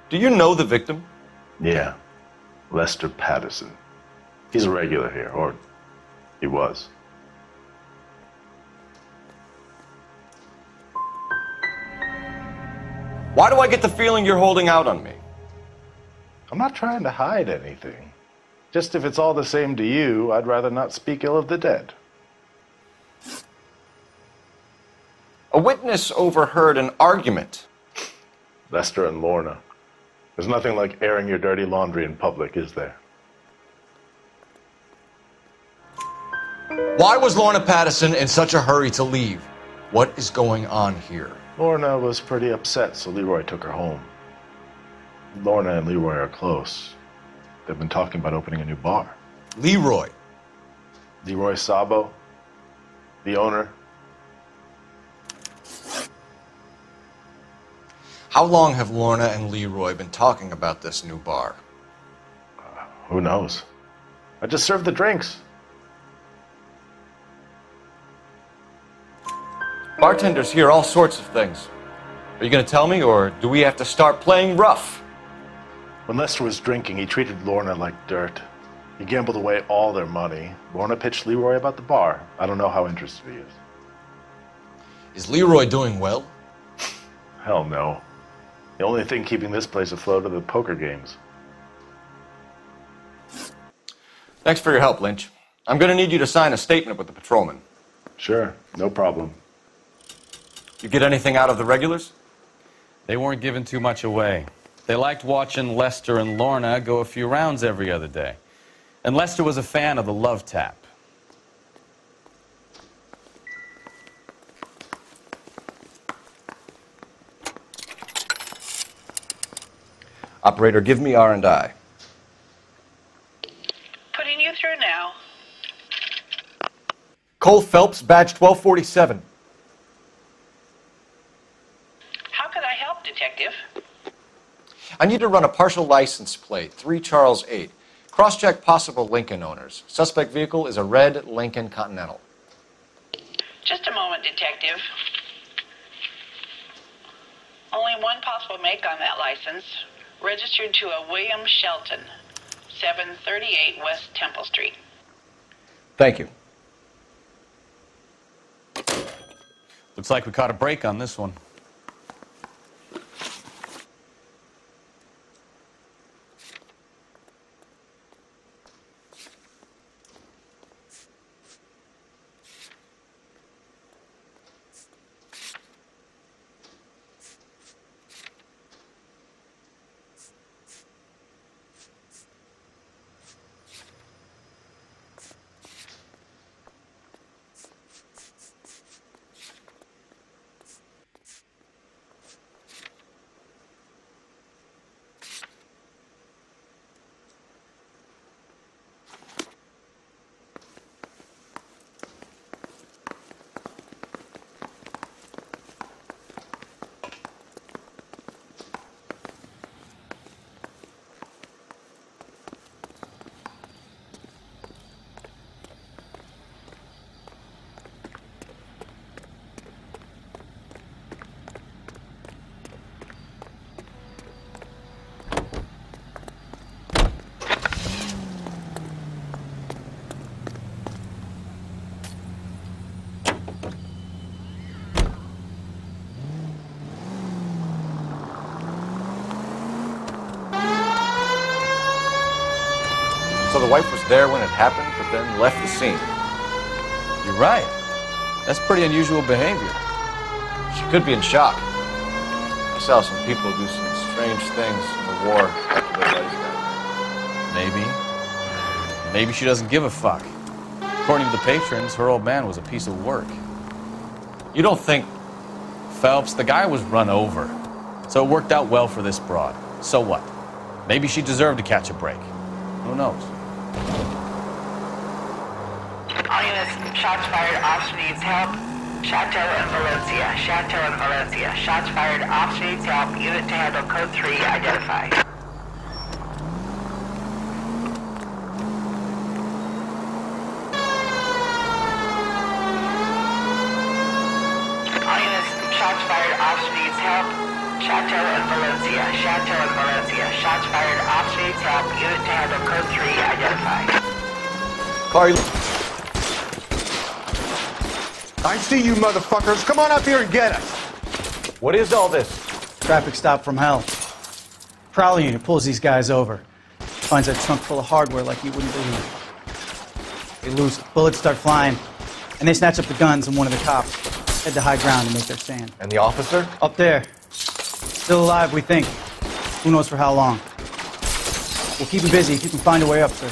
Do you know the victim? Yeah. Lester Pattison. He's a regular here, or he was. Why do I get the feeling you're holding out on me? I'm not trying to hide anything. Just if it's all the same to you, I'd rather not speak ill of the dead. A witness overheard an argument. Lester and Lorna. There's nothing like airing your dirty laundry in public, is there? Why was Lorna Pattison in such a hurry to leave? What is going on here? Lorna was pretty upset, so Leroy took her home. Lorna and Leroy are close. They've been talking about opening a new bar. Leroy? Leroy Sabo, the owner. How long have Lorna and Leroy been talking about this new bar? Who knows? I just served the drinks. Bartenders hear all sorts of things. Are you going to tell me, or do we have to start playing rough? When Lester was drinking, he treated Lorna like dirt. He gambled away all their money. Lorna pitched Leroy about the bar. I don't know how interested he is. Is Leroy doing well? Hell no. The only thing keeping this place afloat are the poker games. Thanks for your help, Lynch. I'm going to need you to sign a statement with the patrolman. Sure, no problem. You get anything out of the regulars? They weren't giving too much away. They liked watching Lester and Lorna go a few rounds every other day. And Lester was a fan of the love tap. Operator, give me R&I. Putting you through now. Cole Phelps, badge 1247. How could I help, Detective? I need to run a partial license plate, 3 Charles 8. Cross-check possible Lincoln owners. Suspect vehicle is a red Lincoln Continental. Just a moment, Detective. Only one possible make on that license. Registered to a William Shelton, 738 West Temple Street. Thank you. Looks like we caught a break on this one. was there when it happened, but then left the scene. You're right. That's pretty unusual behavior. She could be in shock. I saw some people do some strange things in the war after their buddies died. Maybe. Maybe she doesn't give a fuck. According to the patrons, her old man was a piece of work. You don't think... Phelps, the guy was run over. So it worked out well for this broad. So what? Maybe she deserved to catch a break. Who knows? All units, shots fired, officer needs help. Chateau and Valencia. Chateau and Valencia. Shots fired, officer needs help. Unit to handle code 3, identify. All units, shots fired, officer needs help. Chateau and Valencia. Chateau and Valencia. Shots fired, officer needs help. Unit to handle code 3, identify. Car, I see you motherfuckers. Come on up here and get us. what is all this? Traffic stop from hell. Prowler unit pulls these guys over. Finds a trunk full of hardware like you wouldn't believe. They lose. Bullets start flying. And they snatch up the guns and one of the cops. Head to high ground and make their stand. And the officer? Up there. Still alive, we think. Who knows for how long. We'll keep him busy if you can find a way up, sir.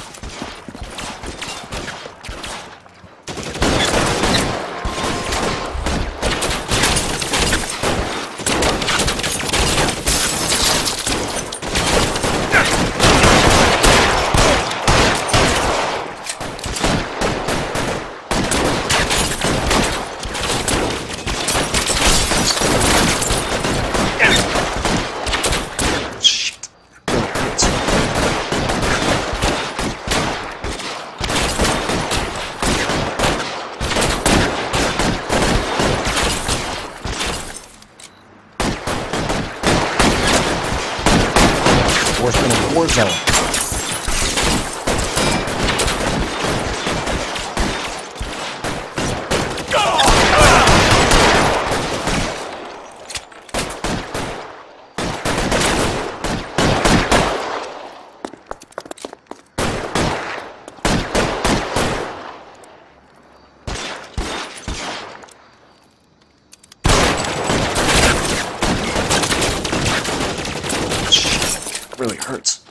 Really hurts.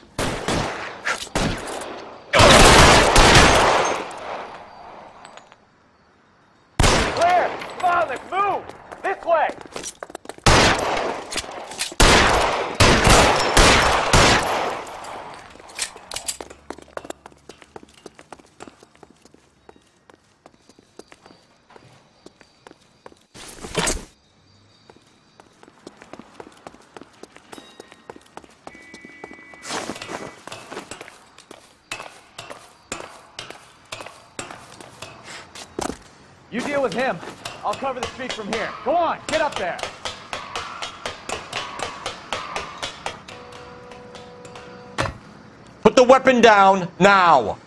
Clear! Come on, let's move! This way! You deal with him. I'll cover the street from here. Go on, get up there. Put the weapon down, now.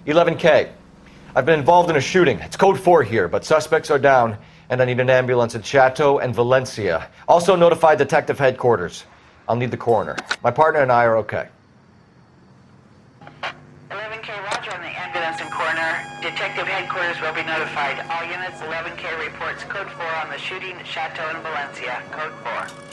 $11K. I've been involved in a shooting. It's code 4 here, but suspects are down, and I need an ambulance in Chateau and Valencia. Also notify detective headquarters. I'll need the coroner. My partner and I are okay. 11K, roger on the ambulance and coroner. Detective headquarters will be notified. All units, 11K reports code 4 on the shooting at Chateau and Valencia. Code 4.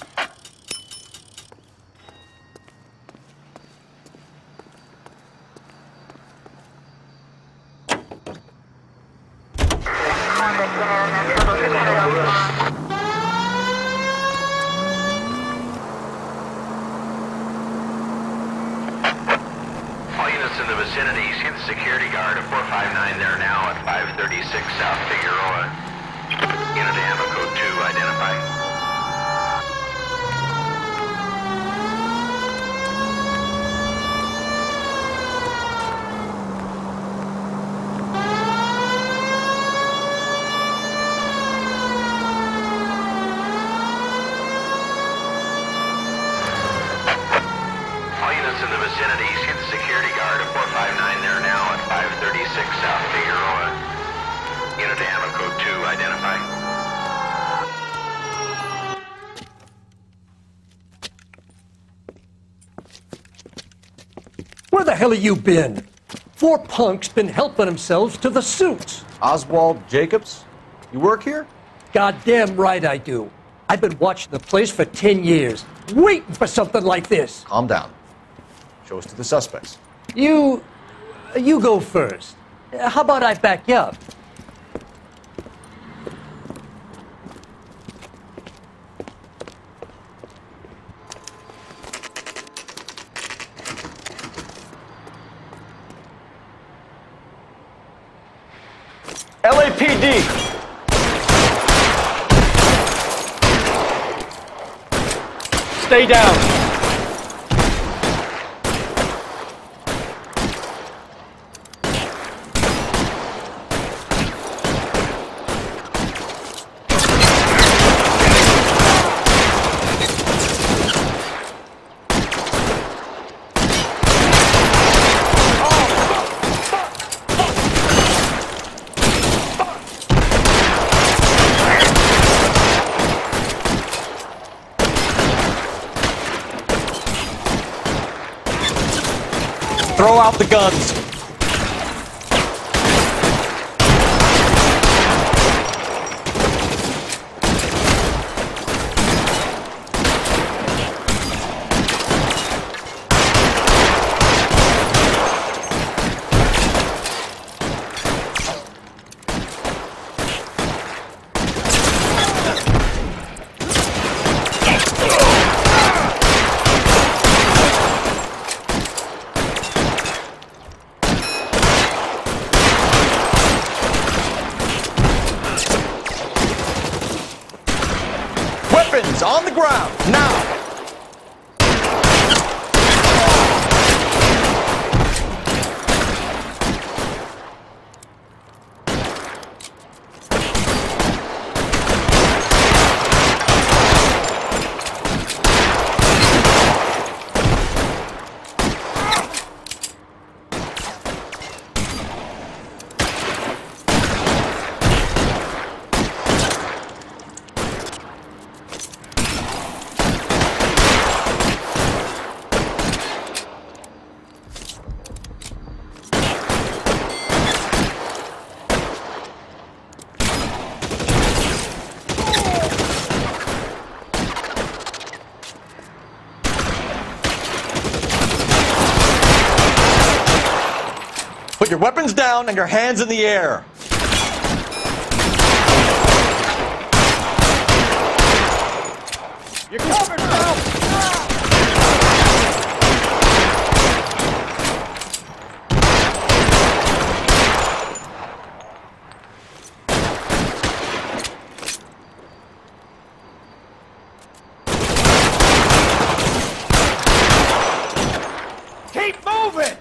All units in the vicinity, see the security guard at 459 there now at 536 South Figueroa. Unit to handle code 2, identify. vicinity. See the security guard at 459 there now at 536 South Figueroa. Unit to handle code 2, identify. Where the hell have you been? 4 punks been helping themselves to the suits. Oswald Jacobs? You work here? Goddamn right I do. I've been watching the place for 10 years, waiting for something like this. Calm down. Show us to the suspects. You go first. How about I back you up? LAPD! Stay down! Throw out the guns. On the ground, now! Put your weapons down and your hands in the air. You're covered now! Keep moving!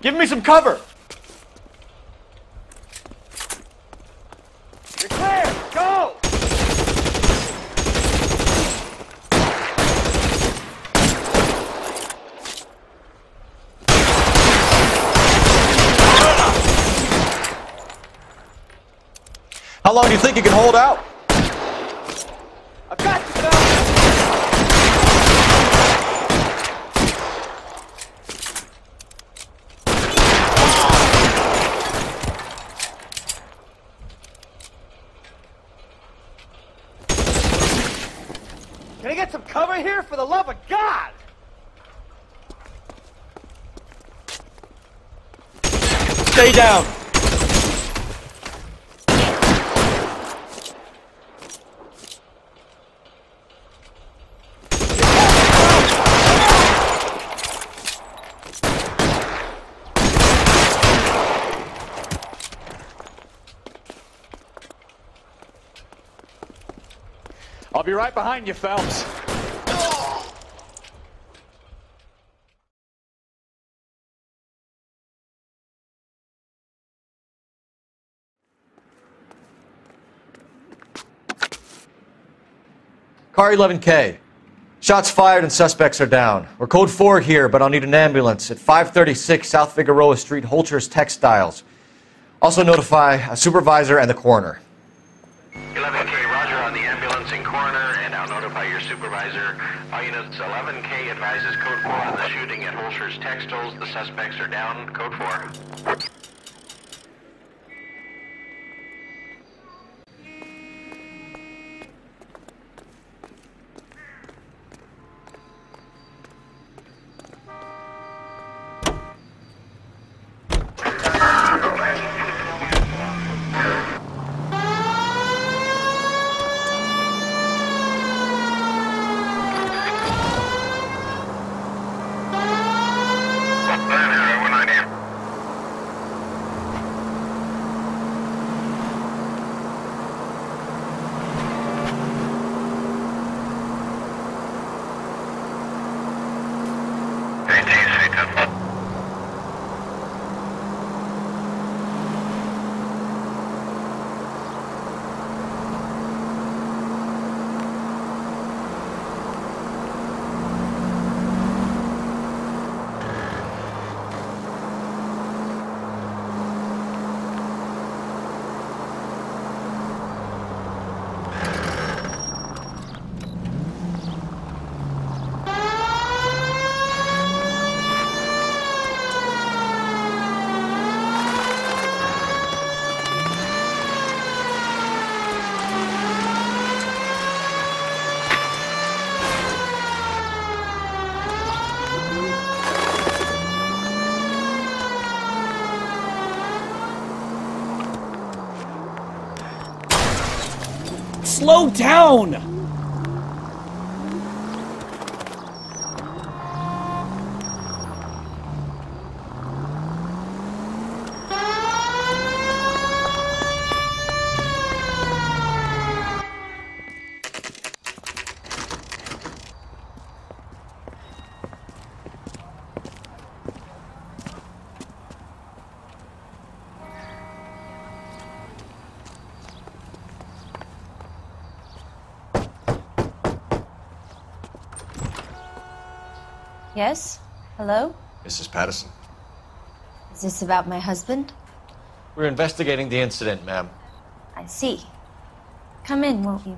Give me some cover! You're clear! Go! How long do you think you can hold out? I've got you, fella! Can I get some cover here, for the love of God? Stay down. I'll be right behind you, Phelps. Car 11K. Shots fired and suspects are down. We're code 4 here, but I'll need an ambulance at 536 South Figueroa Street, Holcher's Textiles. Also notify a supervisor and the coroner. 11K, roger on the ambulance and coroner, and I'll notify your supervisor. All units, 11K advises code 4 on the shooting at Holcher's Textiles. The suspects are down. Code 4. Slow down! Yes? Hello? Mrs. Pattison. Is this about my husband? We're investigating the incident, ma'am. I see. Come in, won't you?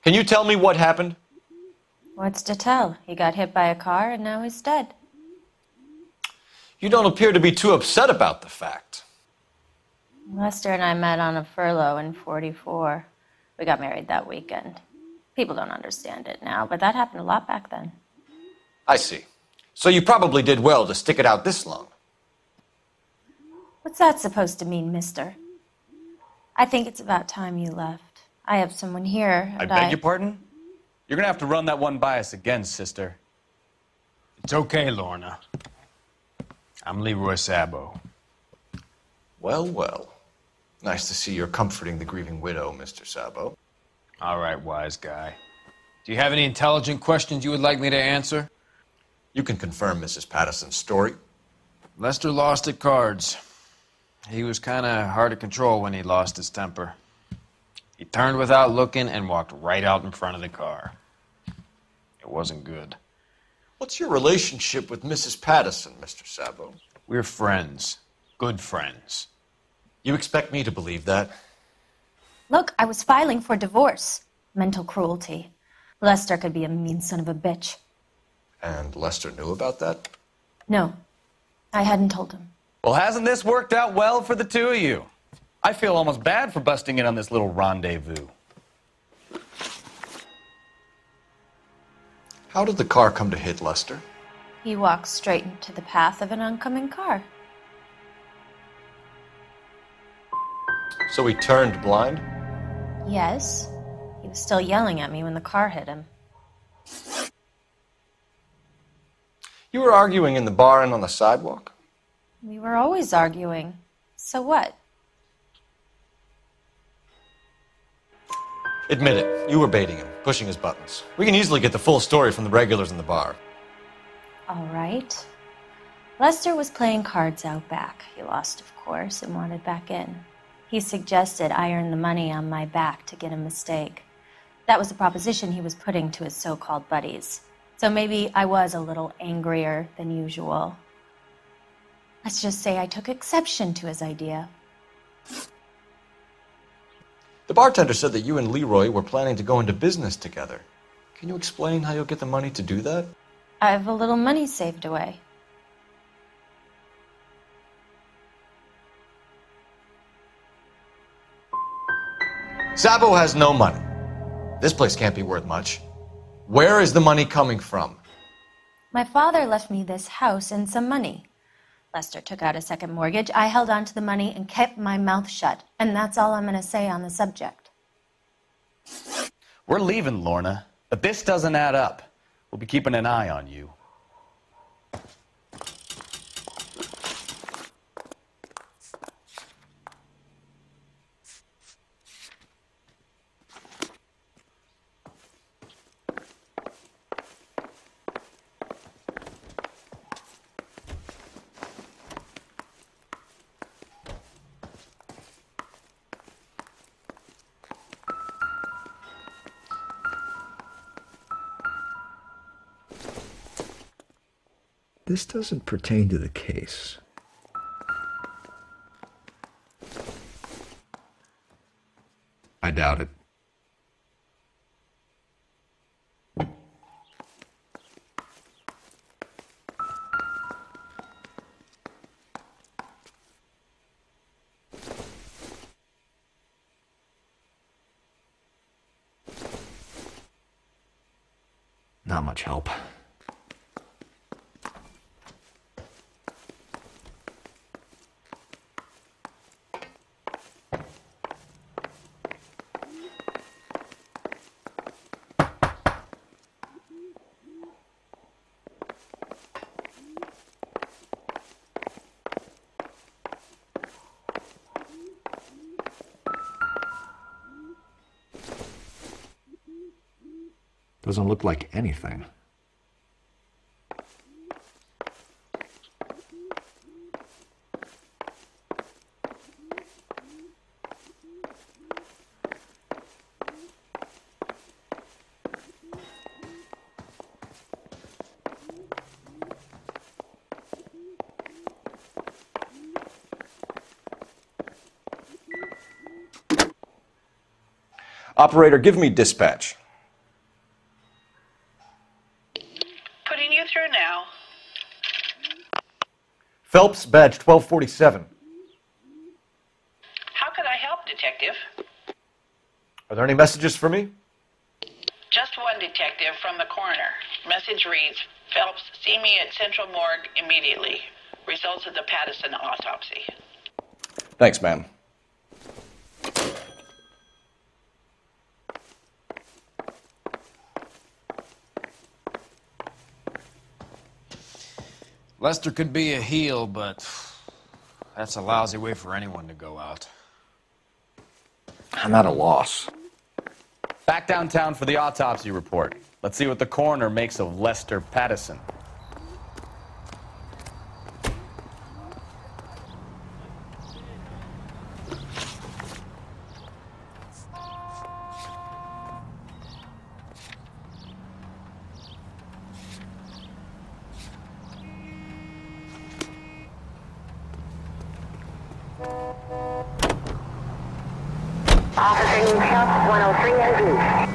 Can you tell me what happened? What's to tell? He got hit by a car and now he's dead. You don't appear to be too upset about the fact. Lester and I met on a furlough in '44. We got married that weekend. People don't understand it now, but that happened a lot back then. I see. So you probably did well to stick it out this long. What's that supposed to mean, mister? I think it's about time you left. I have someone here, I and beg your pardon? You're gonna have to run that one by us again, sister. It's okay, Lorna. I'm Leroy Sabo. Well, well. Nice to see you're comforting the grieving widow, Mr. Sabo. All right, wise guy. Do you have any intelligent questions you would like me to answer? You can confirm Mrs. Pattison's story. Lester lost at cards. He was kind of hard to control when he lost his temper. He turned without looking and walked right out in front of the car. It wasn't good. What's your relationship with Mrs. Pattison, Mr. Sabo? We're friends. Good friends. You expect me to believe that? Look, I was filing for divorce. Mental cruelty. Lester could be a mean son of a bitch. And Lester knew about that? No, I hadn't told him. Well, hasn't this worked out well for the two of you? I feel almost bad for busting in on this little rendezvous. How did the car come to hit Lester? He walked straight into the path of an oncoming car. So he turned blind? Yes. He was still yelling at me when the car hit him. You were arguing in the bar and on the sidewalk? We were always arguing. So what? Admit it. You were baiting him, pushing his buttons. We can easily get the full story from the regulars in the bar. All right. Lester was playing cards out back. He lost, of course, and wanted back in. He suggested I earn the money on my back to get a mistake. That was the proposition he was putting to his so-called buddies. So maybe I was a little angrier than usual. Let's just say I took exception to his idea. The bartender said that you and Leroy were planning to go into business together. Can you explain how you'll get the money to do that? I have a little money saved away. Sabo has no money. This place can't be worth much. Where is the money coming from? My father left me this house and some money. Lester took out a second mortgage. I held on to the money and kept my mouth shut. And that's all I'm going to say on the subject. We're leaving, Lorna. But this doesn't add up. We'll be keeping an eye on you. This doesn't pertain to the case. I doubt it. Not much help. Doesn't look like anything. Operator, give me dispatch. Putting you through now. Phelps, badge 1247. How could I help, Detective? Are there any messages for me? Just one, Detective, from the coroner. Message reads, Phelps, see me at Central Morgue immediately. Results of the Pattison autopsy. Thanks, ma'am. Lester could be a heel, but that's a lousy way for anyone to go out. I'm at a loss. Back downtown for the autopsy report. Let's see what the coroner makes of Lester Pattison. Officer needs help, 103 and East.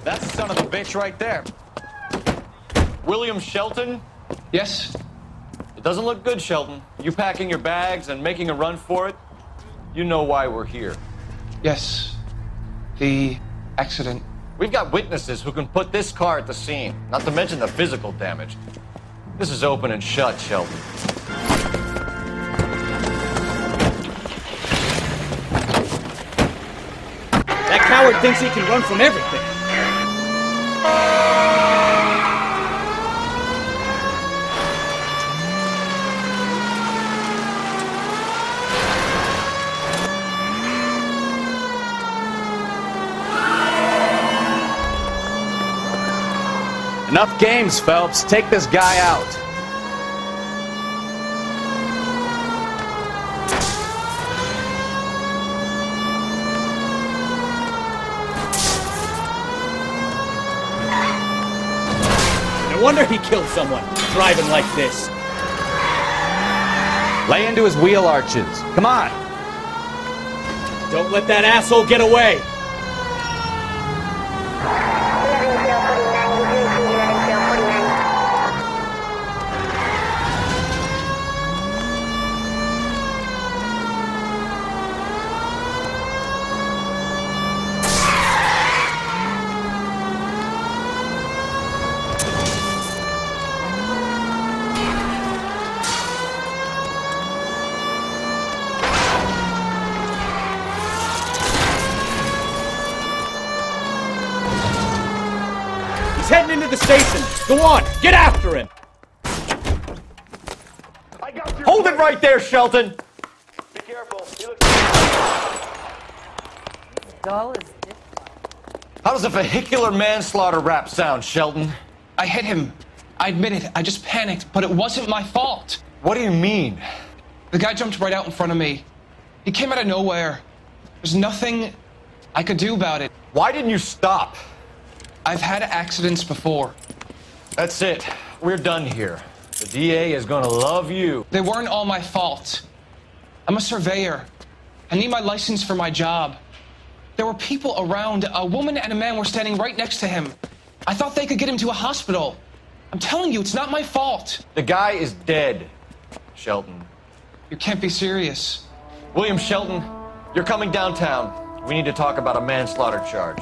That's the son of a bitch right there. William Shelton? Yes? Doesn't look good, Shelton. You packing your bags and making a run for it? You know why we're here. Yes. The accident. We've got witnesses who can put this car at the scene, not to mention the physical damage. This is open and shut, Shelton. That coward thinks he can run from everything. Enough games, Phelps. Take this guy out. No wonder he killed someone, driving like this. Lay into his wheel arches. Come on. Don't let that asshole get away. He's heading into the station. Go on, get after him. Hold it right there, Shelton. Be careful. He looks dull as this. How does a vehicular manslaughter rap sound, Shelton? I hit him. I admit it. I just panicked, but it wasn't my fault. What do you mean? The guy jumped right out in front of me. He came out of nowhere. There's nothing I could do about it. Why didn't you stop? I've had accidents before. That's it. We're done here. The DA is gonna love you. They weren't all my fault. I'm a surveyor. I need my license for my job. There were people around. A woman and a man were standing right next to him. I thought they could get him to a hospital. I'm telling you, it's not my fault. The guy is dead, Shelton. You can't be serious. William Shelton, you're coming downtown. We need to talk about a manslaughter charge.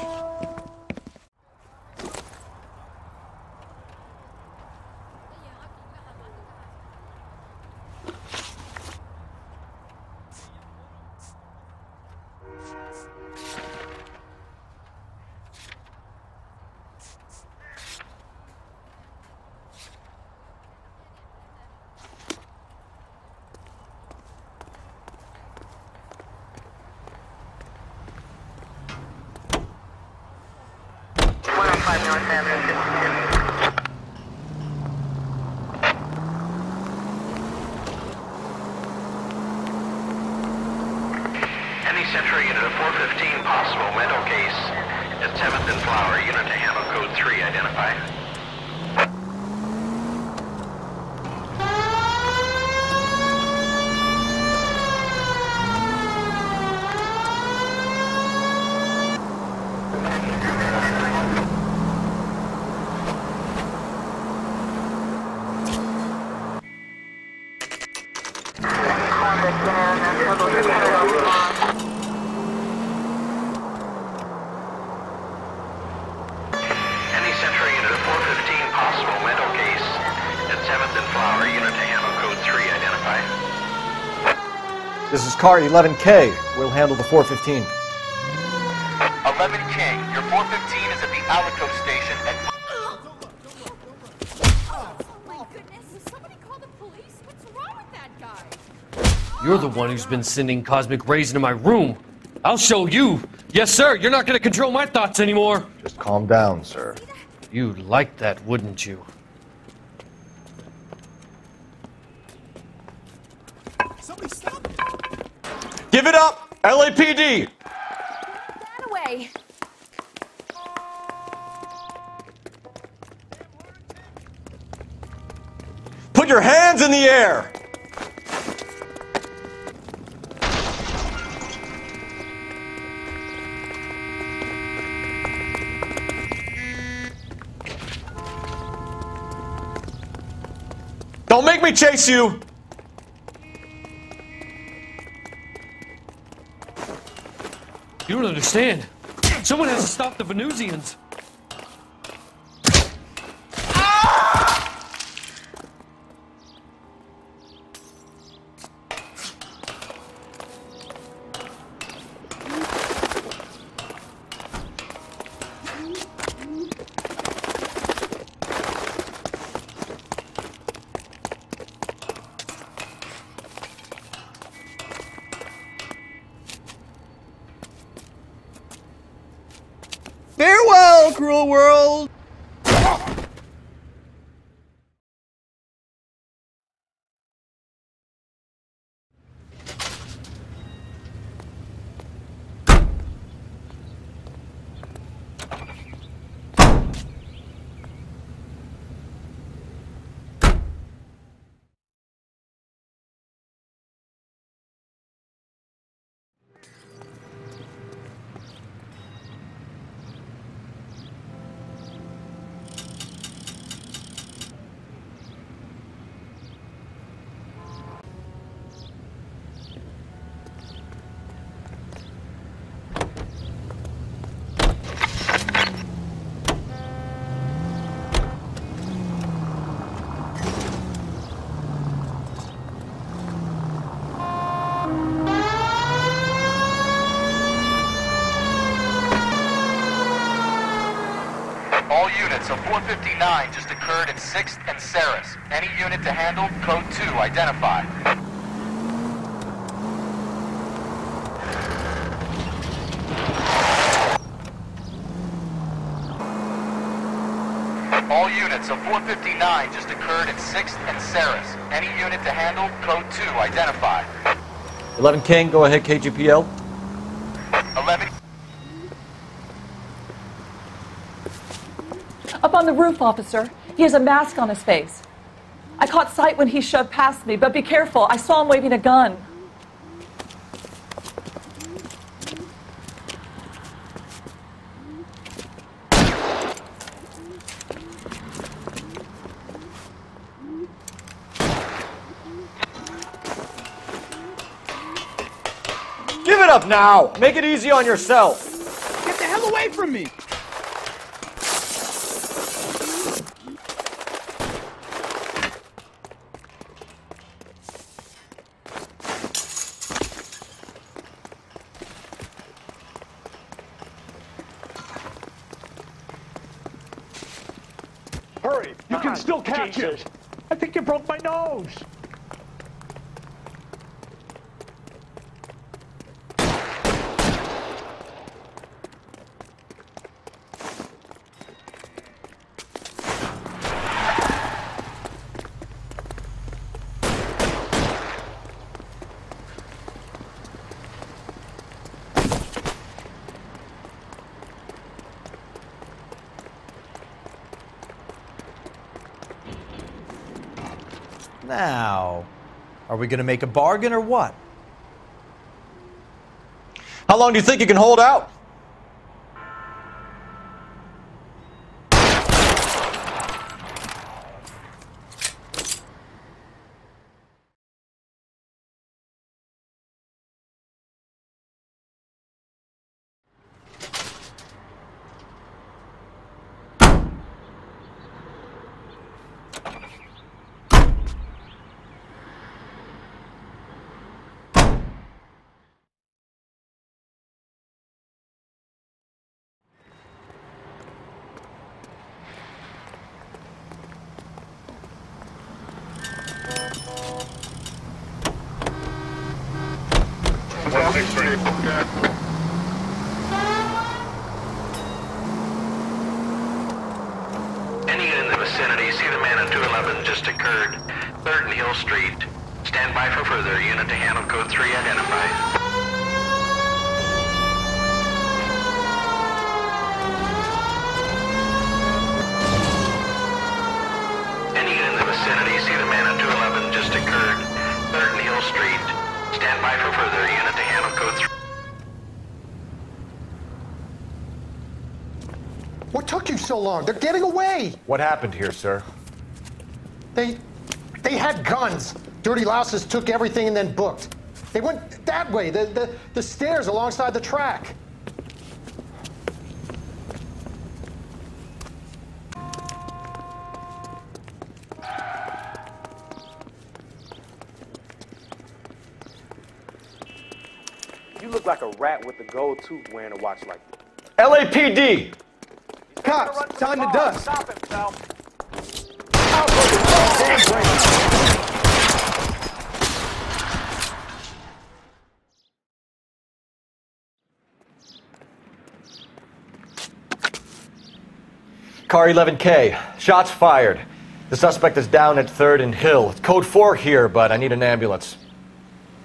Any Central unit of 415 possible mental case at 7th and Flower. Unit to handle code 3 identify. Any Central unit of 415 possible mental case at 7th and Flower. Unit to handle code 3 identify. This is car 11K. We'll handle the 415. 11K, your 415 is at the Alico station at... You're the one who's been sending cosmic rays into my room. I'll show you. Yes, sir. You're not going to control my thoughts anymore. Just calm down, sir. You'd like that, wouldn't you? Somebody stop it. Give it up, LAPD! That away. Put your hands in the air! Don't make me chase you! You don't understand. Someone has to stop the Venusians. Farewell, cruel world! All units, a 459 just occurred in 6th and Saris. Any unit to handle, code 2, identify. All units, a 459 just occurred in 6th and Saris. Any unit to handle, code 2, identify. 11 King, go ahead, KGPL. 11. Up on the roof, officer. He has a mask on his face. I caught sight when he shoved past me, but be careful. I saw him waving a gun. Give it up now! Make it easy on yourself! Get the hell away from me! Hurry! You can still catch it! I think you broke my nose! Now, are we gonna make a bargain or what? How long do you think you can hold out? Any unit in the vicinity, see the man on 211 just occurred. 3rd and Hill Street. Stand by for further. Unit to handle code 3 identified. Any unit in the vicinity, see the man on 211 just occurred. 3rd and Hill Street. Stand by for further. Unit to handle code 3. What took you so long? They're getting away! What happened here, sir? They They had guns. Dirty louses took everything and then booked. They went that way, the stairs alongside the track. You look like a rat with a gold tooth wearing a watch like this. LAPD! Cops, time to dust. Stop him, pal. Car 11K. Shots fired. The suspect is down at 3rd and Hill. It's code 4 here, but I need an ambulance.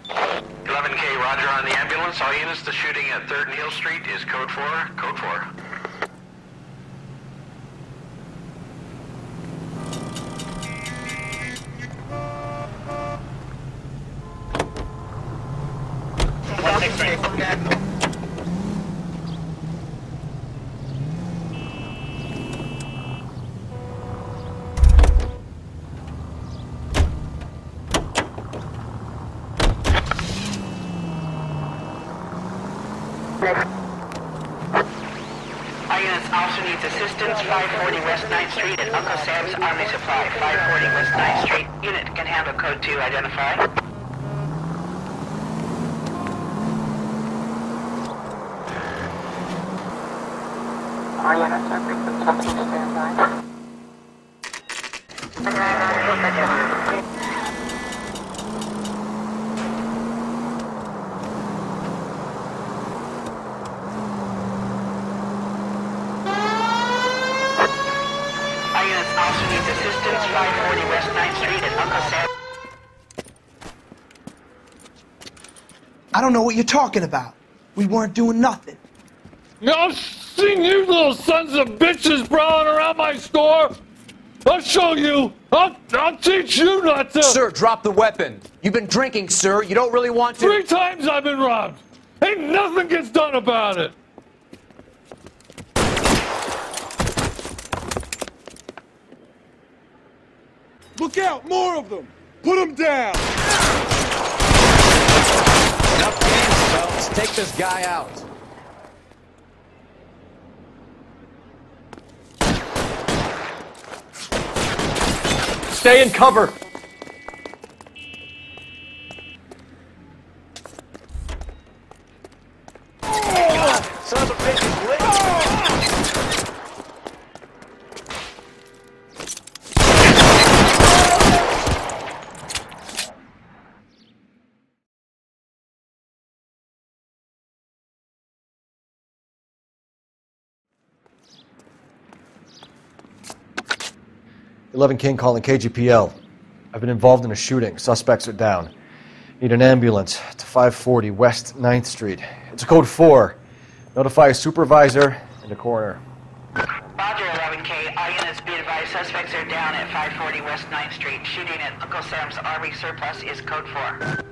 11K, roger on the ambulance. All units, the shooting at 3rd and Hill Street is code 4. Code 4. Assistance, 540 West 9th Street at Uncle Sam's Army Supply. 540 West 9th Street. Unit can handle code 2. Identify. All units are frequent something standby. Assistance, 540 West 9th Street at Uncle Sam. I don't know what you're talking about. We weren't doing nothing. I've seen you little sons of bitches prowling around my store. I'll show you. I'll teach you not to. Sir, drop the weapon. You've been drinking, sir. You don't really want to. 3 times I've been robbed. Ain't nothing gets done about it. Look out! More of them! Put them down! Enough games, fellas. Take this guy out. Stay in cover! Son of a bitch is lit. King calling KGPL. I've been involved in a shooting. Suspects are down. Need an ambulance to 540 West 9th Street. It's a code 4. Notify a supervisor and a coroner. Roger, 11K. All units be advised. Suspects are down at 540 West 9th Street. Shooting at Uncle Sam's Army Surplus is code 4.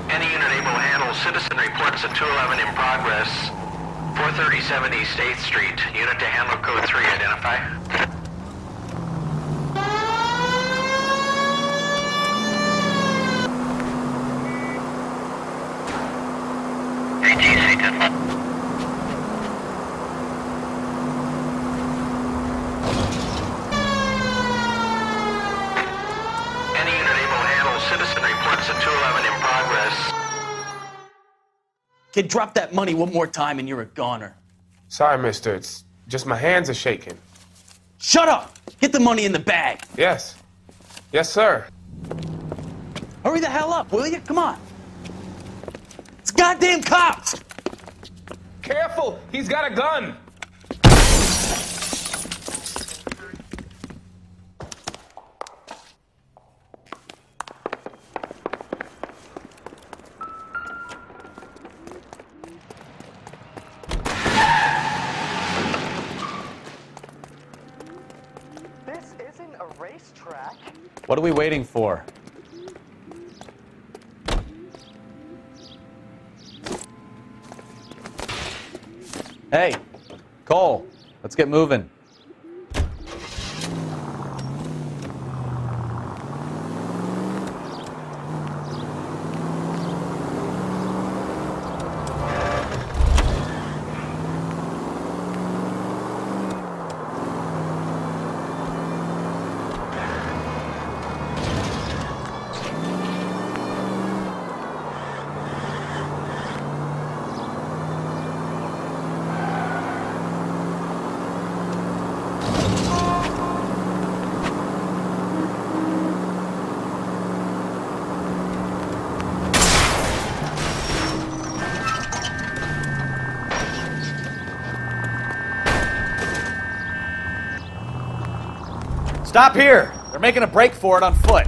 Any unit able to handle citizen reports at 211 in progress. 437 East 8th Street. Unit to handle code 3. Identify. ATC 10. Citizen reports at 211 in progress. Kid, drop that money one more time and you're a goner. Sorry, mister. It's just my hands are shaking. Shut up! Get the money in the bag. Yes. Yes, sir. Hurry the hell up, will you? Come on. It's goddamn cops! Careful! He's got a gun! What are we waiting for? Hey, Cole, let's get moving. Stop here! They're making a break for it on foot.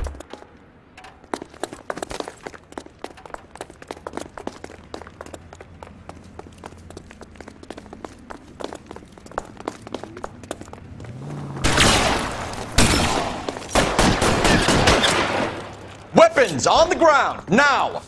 Weapons on the ground, now!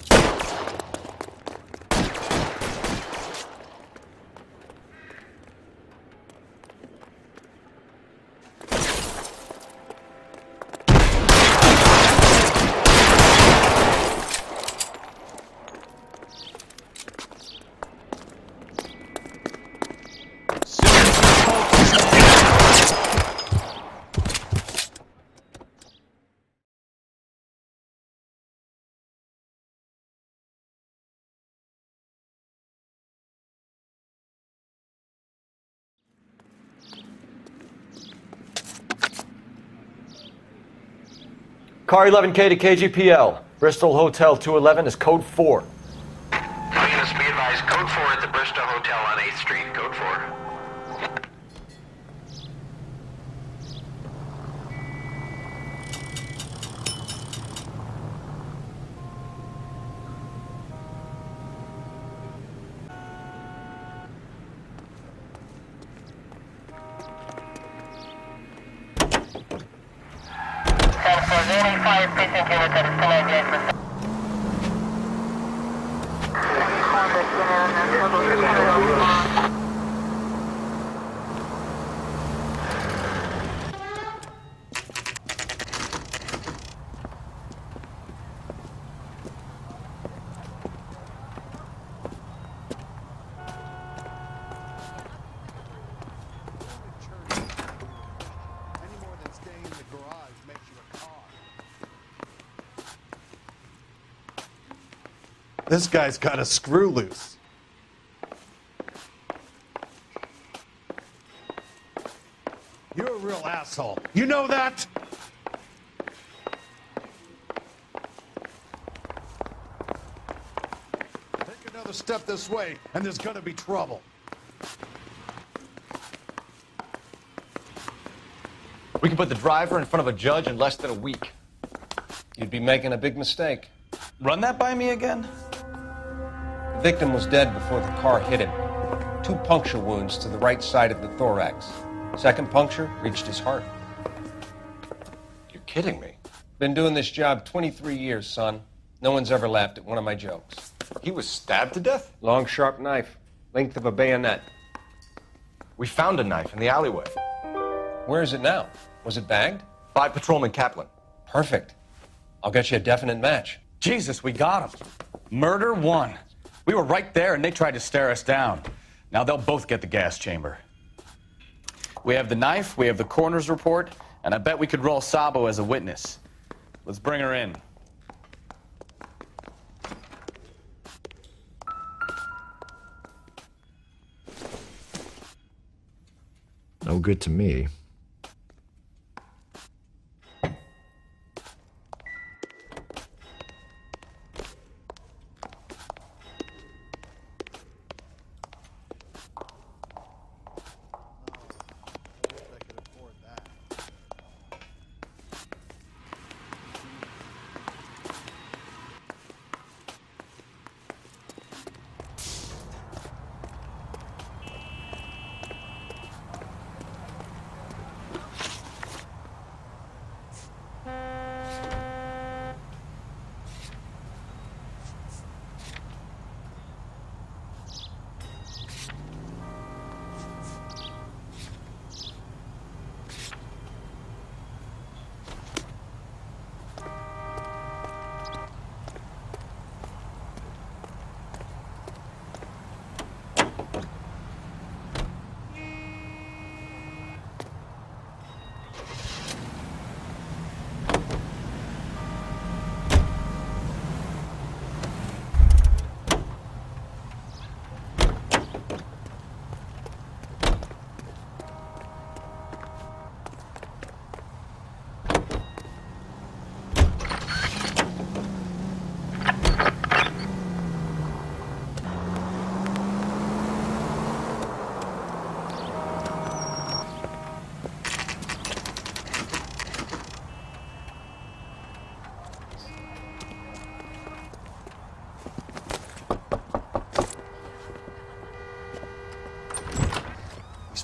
Car 11K to KGPL. Bristol Hotel 211 is code 4. Units, be advised, code 4 at the Bristol Hotel on 8th Street, code 4. This guy's got a screw loose. You're a real asshole. You know that? Take another step this way, and there's gonna be trouble. We can put the driver in front of a judge in less than a week. You'd be making a big mistake. Run that by me again? The victim was dead before the car hit him. 2 puncture wounds to the right side of the thorax. Second puncture reached his heart. You're kidding me. Been doing this job 23 years, son. No one's ever laughed at one of my jokes. He was stabbed to death? Long, sharp knife. Length of a bayonet. We found a knife in the alleyway. Where is it now? Was it bagged? By Patrolman Kaplan. Perfect. I'll get you a definite match. Jesus, we got him. Murder 1. We were right there and they tried to stare us down. Now they'll both get the gas chamber. We have the knife, we have the coroner's report, and I bet we could roll Sabo as a witness. Let's bring her in. No good to me.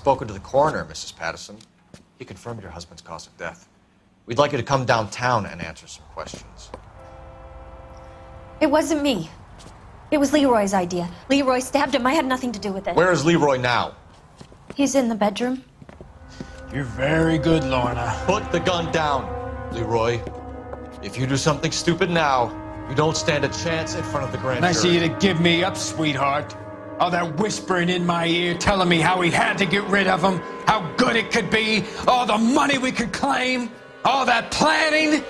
spoken to the coroner, Mrs. Pattison. He confirmed your husband's cause of death. We'd like you to come downtown and answer some questions. It wasn't me. It was Leroy's idea. Leroy stabbed him. I had nothing to do with it. Where is Leroy now? He's in the bedroom. You're very good, Lorna. Put the gun down, Leroy. If you do something stupid now, you don't stand a chance in front of the grand jury. Nice of you to give me up, sweetheart. All that whispering in my ear, telling me how we had to get rid of him, how good it could be, all the money we could claim, all that planning,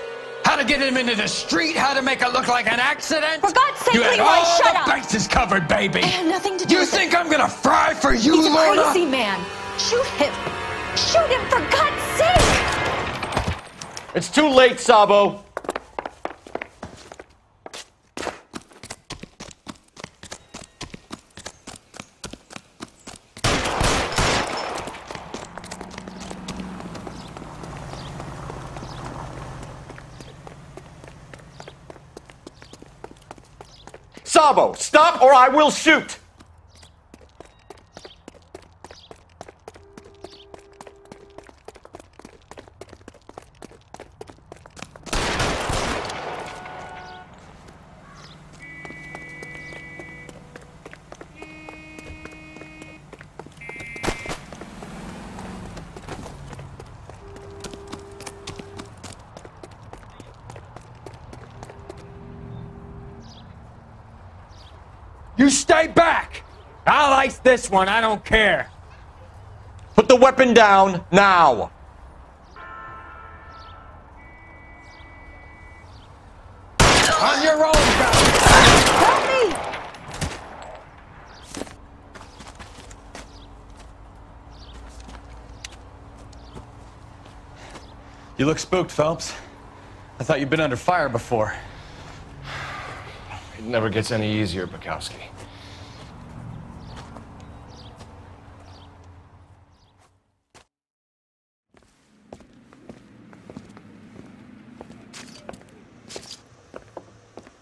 how to get him into the street, how to make it look like an accident. For God's sake, you had Leroy, all shut the up! bases covered, baby. I had nothing to do with it. You think I'm gonna fry for you, He's Lorna? a crazy man. Shoot him. Shoot him, for God's sake! It's too late, Sabo. Sabo, stop or I will shoot! You stay back! I'll ice this one, I don't care. Put the weapon down, now! On your own, Gado! Help me! You look spooked, Phelps. I thought you'd been under fire before. It never gets any easier, Bukowski.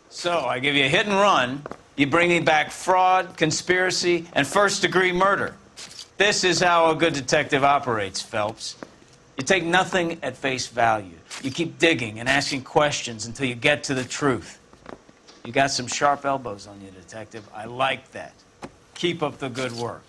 So, I give you a hit and run, you bring me back fraud, conspiracy, and first-degree murder. This is how a good detective operates, Phelps. You take nothing at face value. You keep digging and asking questions until you get to the truth. You got some sharp elbows on you, detective. I like that. Keep up the good work.